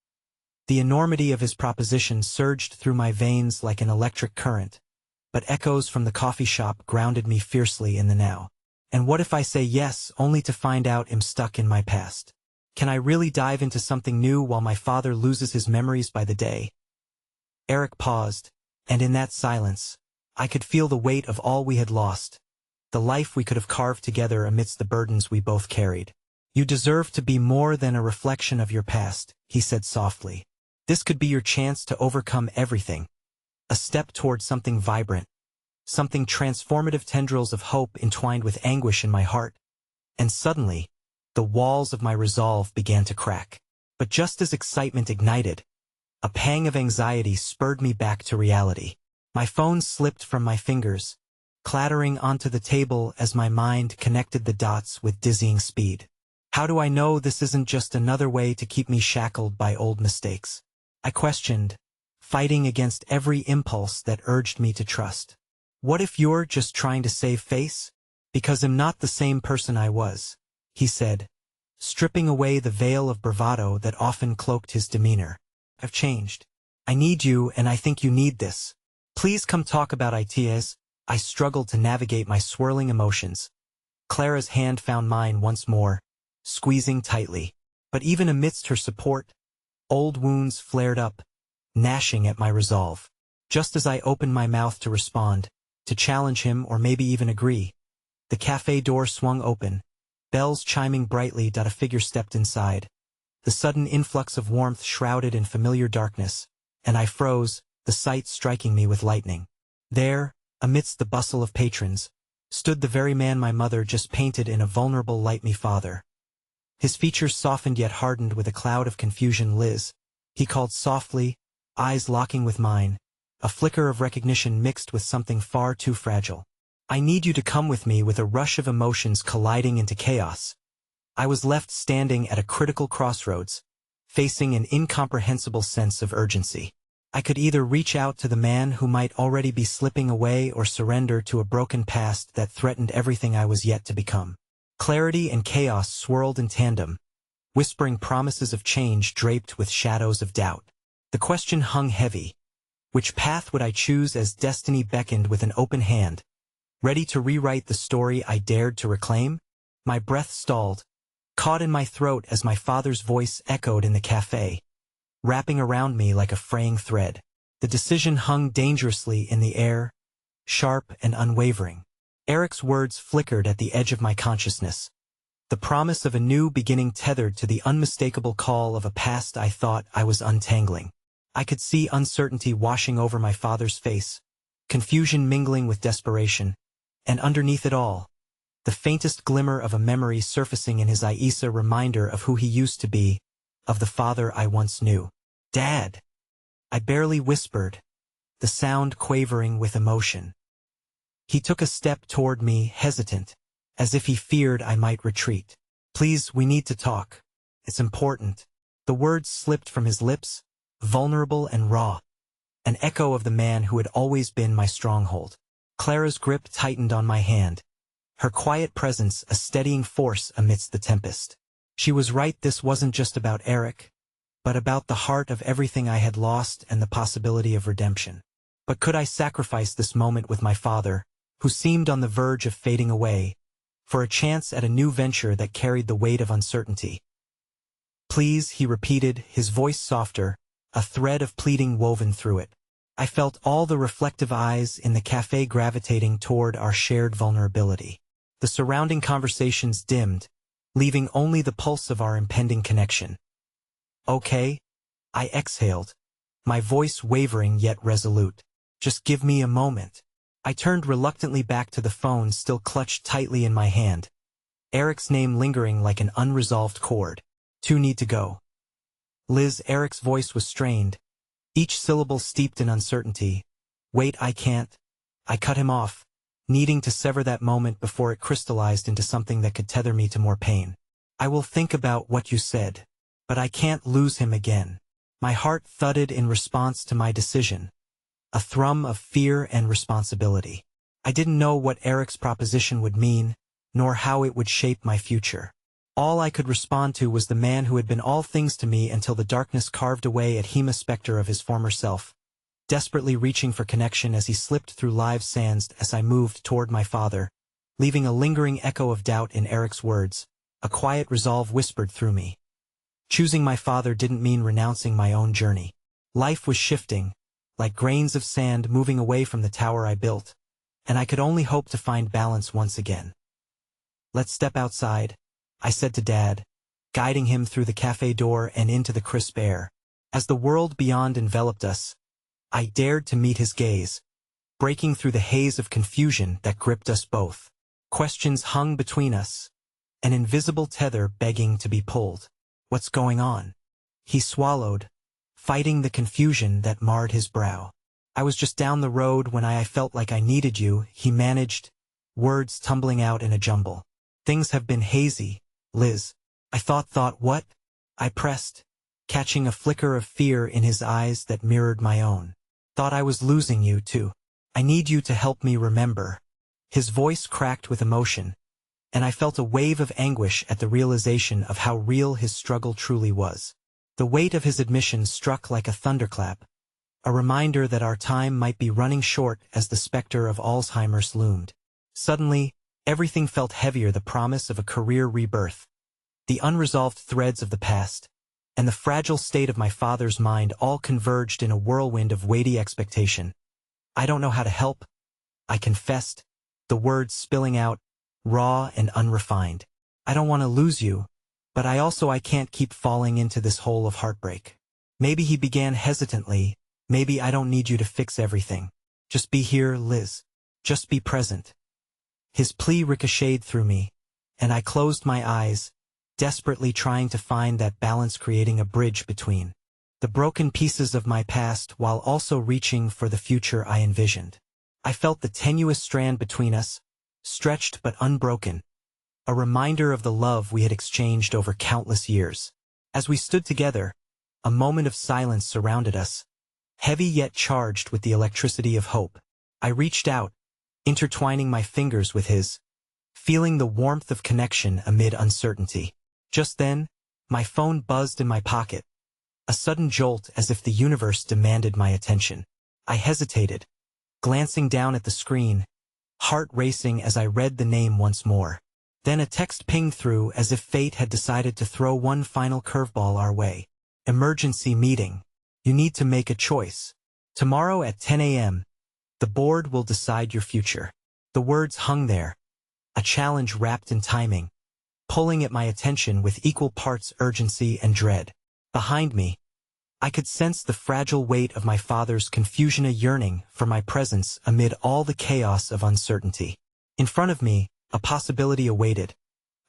The enormity of his proposition surged through my veins like an electric current, but echoes from the coffee shop grounded me fiercely in the now. And what if I say yes, only to find out I'm stuck in my past? Can I really dive into something new while my father loses his memories by the day? Eric paused, and in that silence, I could feel the weight of all we had lost, the life we could have carved together amidst the burdens we both carried. "You deserve to be more than a reflection of your past," he said softly. "This could be your chance to overcome everything. A step toward something vibrant, something transformative." Tendrils of hope entwined with anguish in my heart. And suddenly, the walls of my resolve began to crack. But just as excitement ignited, a pang of anxiety spurred me back to reality. My phone slipped from my fingers, clattering onto the table as my mind connected the dots with dizzying speed. How do I know this isn't just another way to keep me shackled by old mistakes? I questioned, fighting against every impulse that urged me to trust. "What if you're just trying to save face? Because I'm not the same person I was," he said, stripping away the veil of bravado that often cloaked his demeanor. "I've changed. I need you, and I think you need this. Please come talk about ideas." I struggled to navigate my swirling emotions. Clara's hand found mine once more, squeezing tightly. But even amidst her support, old wounds flared up, gnashing at my resolve. Just as I opened my mouth to respond, to challenge him or maybe even agree, the cafe door swung open, bells chiming brightly. A figure stepped inside. The sudden influx of warmth shrouded in familiar darkness, and I froze, the sight striking me with lightning. There, amidst the bustle of patrons, stood the very man my mother just painted in a vulnerable light. Me father. His features softened yet hardened with a cloud of confusion. "Liz," he called softly, eyes locking with mine, a flicker of recognition mixed with something far too fragile. "I need you to come with me." With a rush of emotions colliding into chaos, I was left standing at a critical crossroads, facing an incomprehensible sense of urgency. I could either reach out to the man who might already be slipping away or surrender to a broken past that threatened everything I was yet to become. Clarity and chaos swirled in tandem, whispering promises of change draped with shadows of doubt. The question hung heavy. Which path would I choose as destiny beckoned with an open hand, ready to rewrite the story I dared to reclaim? My breath stalled, caught in my throat as my father's voice echoed in the cafe, wrapping around me like a fraying thread. The decision hung dangerously in the air, sharp and unwavering. Eric's words flickered at the edge of my consciousness, the promise of a new beginning tethered to the unmistakable call of a past I thought I was untangling. I could see uncertainty washing over my father's face, confusion mingling with desperation, and underneath it all, the faintest glimmer of a memory surfacing in his eyes, a reminder of who he used to be, of the father I once knew. "Dad," I barely whispered, the sound quavering with emotion. He took a step toward me, hesitant, as if he feared I might retreat. "Please, we need to talk. It's important." The words slipped from his lips, vulnerable and raw, an echo of the man who had always been my stronghold. Clara's grip tightened on my hand, her quiet presence a steadying force amidst the tempest. She was right, this wasn't just about Eric, but about the heart of everything I had lost and the possibility of redemption. But could I sacrifice this moment with my father, who seemed on the verge of fading away, for a chance at a new venture that carried the weight of uncertainty? Please, he repeated, his voice softer, a thread of pleading woven through it. I felt all the reflective eyes in the cafe gravitating toward our shared vulnerability. The surrounding conversations dimmed, leaving only the pulse of our impending connection. Okay, I exhaled, my voice wavering yet resolute. Just give me a moment. I turned reluctantly back to the phone still clutched tightly in my hand, Eric's name lingering like an unresolved chord. Two need to go. Liz, Eric's voice was strained, each syllable steeped in uncertainty. Wait, I can't. I cut him off, needing to sever that moment before it crystallized into something that could tether me to more pain. I will think about what you said, but I can't lose him again. My heart thudded in response to my decision, a thrum of fear and responsibility. I didn't know what Eric's proposition would mean, nor how it would shape my future. All I could respond to was the man who had been all things to me until the darkness carved away at him, a specter of his former self, desperately reaching for connection as he slipped through live sands as I moved toward my father, leaving a lingering echo of doubt in Eric's words. A quiet resolve whispered through me. Choosing my father didn't mean renouncing my own journey. Life was shifting, like grains of sand moving away from the tower I built, and I could only hope to find balance once again. Let's step outside, I said to Dad, guiding him through the cafe door and into the crisp air. As the world beyond enveloped us, I dared to meet his gaze, breaking through the haze of confusion that gripped us both. Questions hung between us, an invisible tether begging to be pulled. What's going on? He swallowed, fighting the confusion that marred his brow. I was just down the road when I felt like I needed you, he managed, words tumbling out in a jumble. Things have been hazy, Liz. I thought what? I pressed, catching a flicker of fear in his eyes that mirrored my own. Thought I was losing you too. I need you to help me remember. His voice cracked with emotion, and I felt a wave of anguish at the realization of how real his struggle truly was. The weight of his admission struck like a thunderclap, a reminder that our time might be running short as the specter of Alzheimer's loomed. Suddenly, everything felt heavier, the promise of a career rebirth, the unresolved threads of the past, and the fragile state of my father's mind all converged in a whirlwind of weighty expectation. I don't know how to help, I confessed, the words spilling out, raw and unrefined. I don't want to lose you, but I can't keep falling into this hole of heartbreak. Maybe, he began hesitantly, maybe I don't need you to fix everything. Just be here, Liz. Just be present. His plea ricocheted through me, and I closed my eyes, desperately trying to find that balance, creating a bridge between the broken pieces of my past while also reaching for the future I envisioned. I felt the tenuous strand between us, stretched but unbroken, a reminder of the love we had exchanged over countless years. As we stood together, a moment of silence surrounded us, heavy yet charged with the electricity of hope. I reached out, intertwining my fingers with his, feeling the warmth of connection amid uncertainty. Just then, my phone buzzed in my pocket, a sudden jolt as if the universe demanded my attention. I hesitated, glancing down at the screen, heart racing as I read the name once more. Then a text pinged through as if fate had decided to throw one final curveball our way. Emergency meeting. You need to make a choice. Tomorrow at 10 a.m., the board will decide your future. The words hung there, a challenge wrapped in timing, pulling at my attention with equal parts urgency and dread. Behind me, I could sense the fragile weight of my father's confusion, a yearning for my presence amid all the chaos of uncertainty. In front of me, a possibility awaited,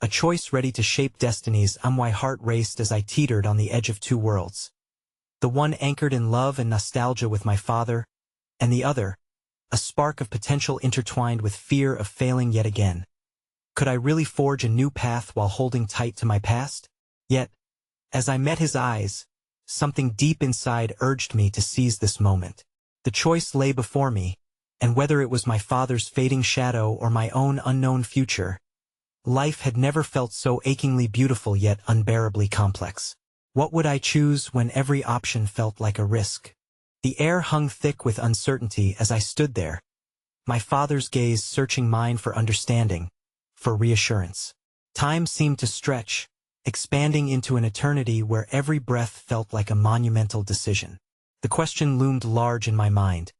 a choice ready to shape destinies. My heart raced as I teetered on the edge of two worlds. The one anchored in love and nostalgia with my father, and the other, a spark of potential intertwined with fear of failing yet again. Could I really forge a new path while holding tight to my past? Yet, as I met his eyes, something deep inside urged me to seize this moment. The choice lay before me, and whether it was my father's fading shadow or my own unknown future, Life had never felt so achingly beautiful yet unbearably complex. What would I choose when every option felt like a risk? The air hung thick with uncertainty as I stood there, my father's gaze searching mine for understanding, for reassurance. Time seemed to stretch, expanding into an eternity where every breath felt like a monumental decision. The question loomed large in my mind.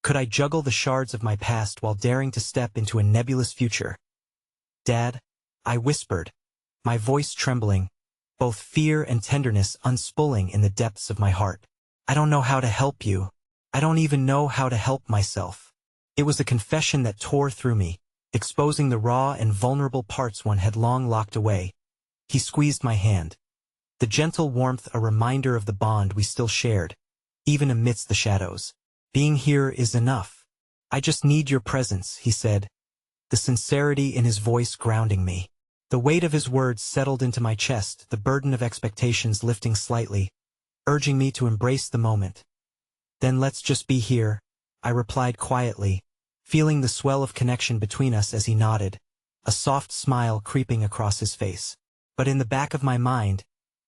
Could I juggle the shards of my past while daring to step into a nebulous future? "Dad," I whispered, my voice trembling, both fear and tenderness unspooling in the depths of my heart. "I don't know how to help you. I don't even know how to help myself." It was a confession that tore through me, exposing the raw and vulnerable parts one had long locked away. He squeezed my hand, the gentle warmth a reminder of the bond we still shared, even amidst the shadows. "Being here is enough. I just need your presence," he said, the sincerity in his voice grounding me. The weight of his words settled into my chest, the burden of expectations lifting slightly, urging me to embrace the moment. "Then let's just be here," I replied quietly, feeling the swell of connection between us as he nodded, a soft smile creeping across his face. But in the back of my mind,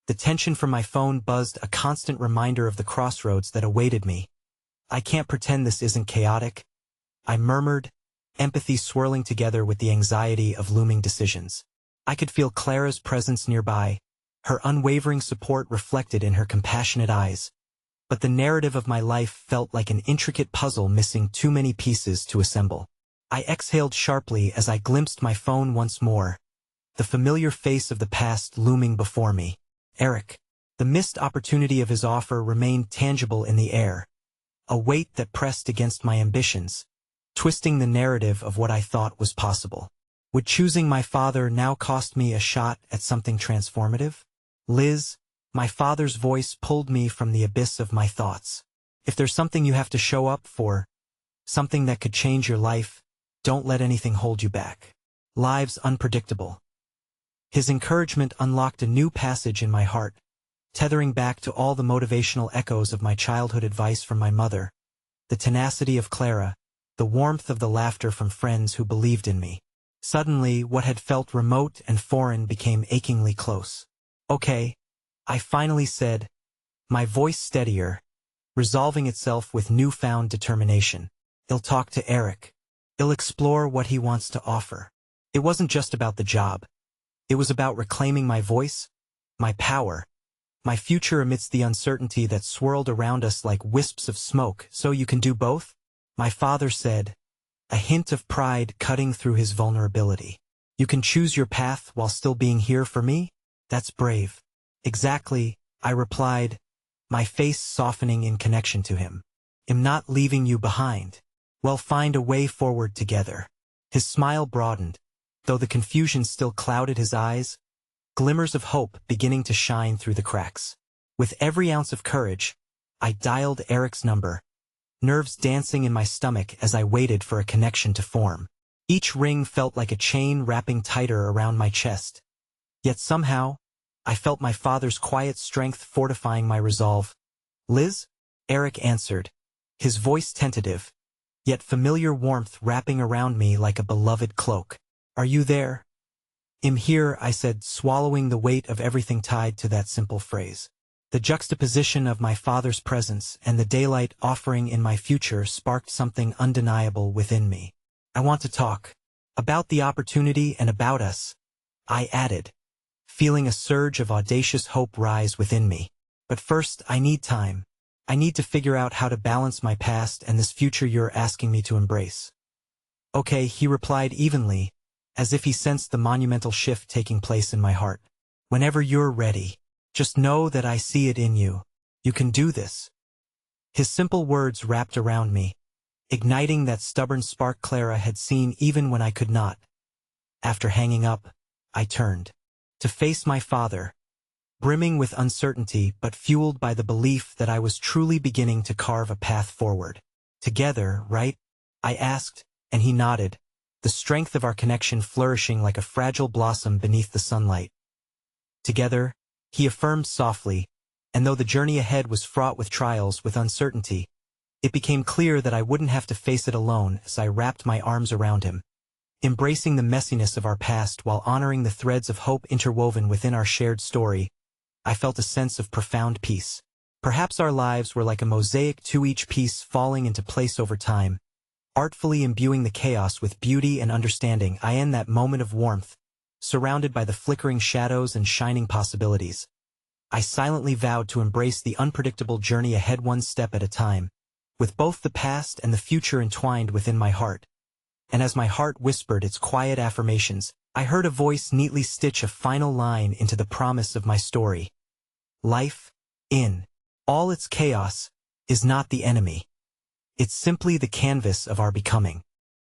the tension from my phone buzzed, a constant reminder of the crossroads that awaited me. "I can't pretend this isn't chaotic," I murmured, empathy swirling together with the anxiety of looming decisions. I could feel Clara's presence nearby, her unwavering support reflected in her compassionate eyes. But the narrative of my life felt like an intricate puzzle missing too many pieces to assemble. I exhaled sharply as I glimpsed my phone once more, the familiar face of the past looming before me. Eric. The missed opportunity of his offer remained tangible in the air, a weight that pressed against my ambitions, twisting the narrative of what I thought was possible. Would choosing my father now cost me a shot at something transformative? "Liz," my father's voice pulled me from the abyss of my thoughts. "If there's something you have to show up for, something that could change your life, don't let anything hold you back. Life's unpredictable." His encouragement unlocked a new passage in my heart, tethering back to all the motivational echoes of my childhood advice from my mother, the tenacity of Clara, the warmth of the laughter from friends who believed in me. Suddenly, what had felt remote and foreign became achingly close. "Okay," I finally said, my voice steadier, resolving itself with newfound determination. "I'll talk to Eric. I'll explore what he wants to offer." It wasn't just about the job. It was about reclaiming my voice, my power, my future amidst the uncertainty that swirled around us like wisps of smoke. "So you can do both?" my father said, a hint of pride cutting through his vulnerability. "You can choose your path while still being here for me? That's brave." "Exactly," I replied, my face softening in connection to him. "I'm not leaving you behind. We'll find a way forward together." His smile broadened, though the confusion still clouded his eyes, glimmers of hope beginning to shine through the cracks. With every ounce of courage, I dialed Eric's number, nerves dancing in my stomach as I waited for a connection to form. Each ring felt like a chain wrapping tighter around my chest. Yet somehow, I felt my father's quiet strength fortifying my resolve. "Liz?" Eric answered, his voice tentative, yet familiar warmth wrapping around me like a beloved cloak. "Are you there?" "I'm here," I said, swallowing the weight of everything tied to that simple phrase. The juxtaposition of my father's presence and the daylight offering in my future sparked something undeniable within me. "I want to talk. About the opportunity and about us," I added, feeling a surge of audacious hope rise within me. "But first, I need time. I need to figure out how to balance my past and this future you're asking me to embrace." "Okay," he replied evenly, as if he sensed the monumental shift taking place in my heart. "Whenever you're ready. Just know that I see it in you. You can do this." His simple words wrapped around me, igniting that stubborn spark Clara had seen even when I could not. After hanging up, I turned to face my father, brimming with uncertainty but fueled by the belief that I was truly beginning to carve a path forward. "Together, right?" I asked, and he nodded, the strength of our connection flourishing like a fragile blossom beneath the sunlight. "Together," he affirmed softly, and though the journey ahead was fraught with trials, with uncertainty, it became clear that I wouldn't have to face it alone as I wrapped my arms around him, embracing the messiness of our past while honoring the threads of hope interwoven within our shared story, I felt a sense of profound peace. Perhaps our lives were like a mosaic, to each piece falling into place over time, artfully imbuing the chaos with beauty and understanding. I end that moment of warmth, surrounded by the flickering shadows and shining possibilities. I silently vowed to embrace the unpredictable journey ahead, one step at a time, with both the past and the future entwined within my heart. And as my heart whispered its quiet affirmations, I heard a voice neatly stitch a final line into the promise of my story. Life, in all its chaos, is not the enemy. It's simply the canvas of our becoming.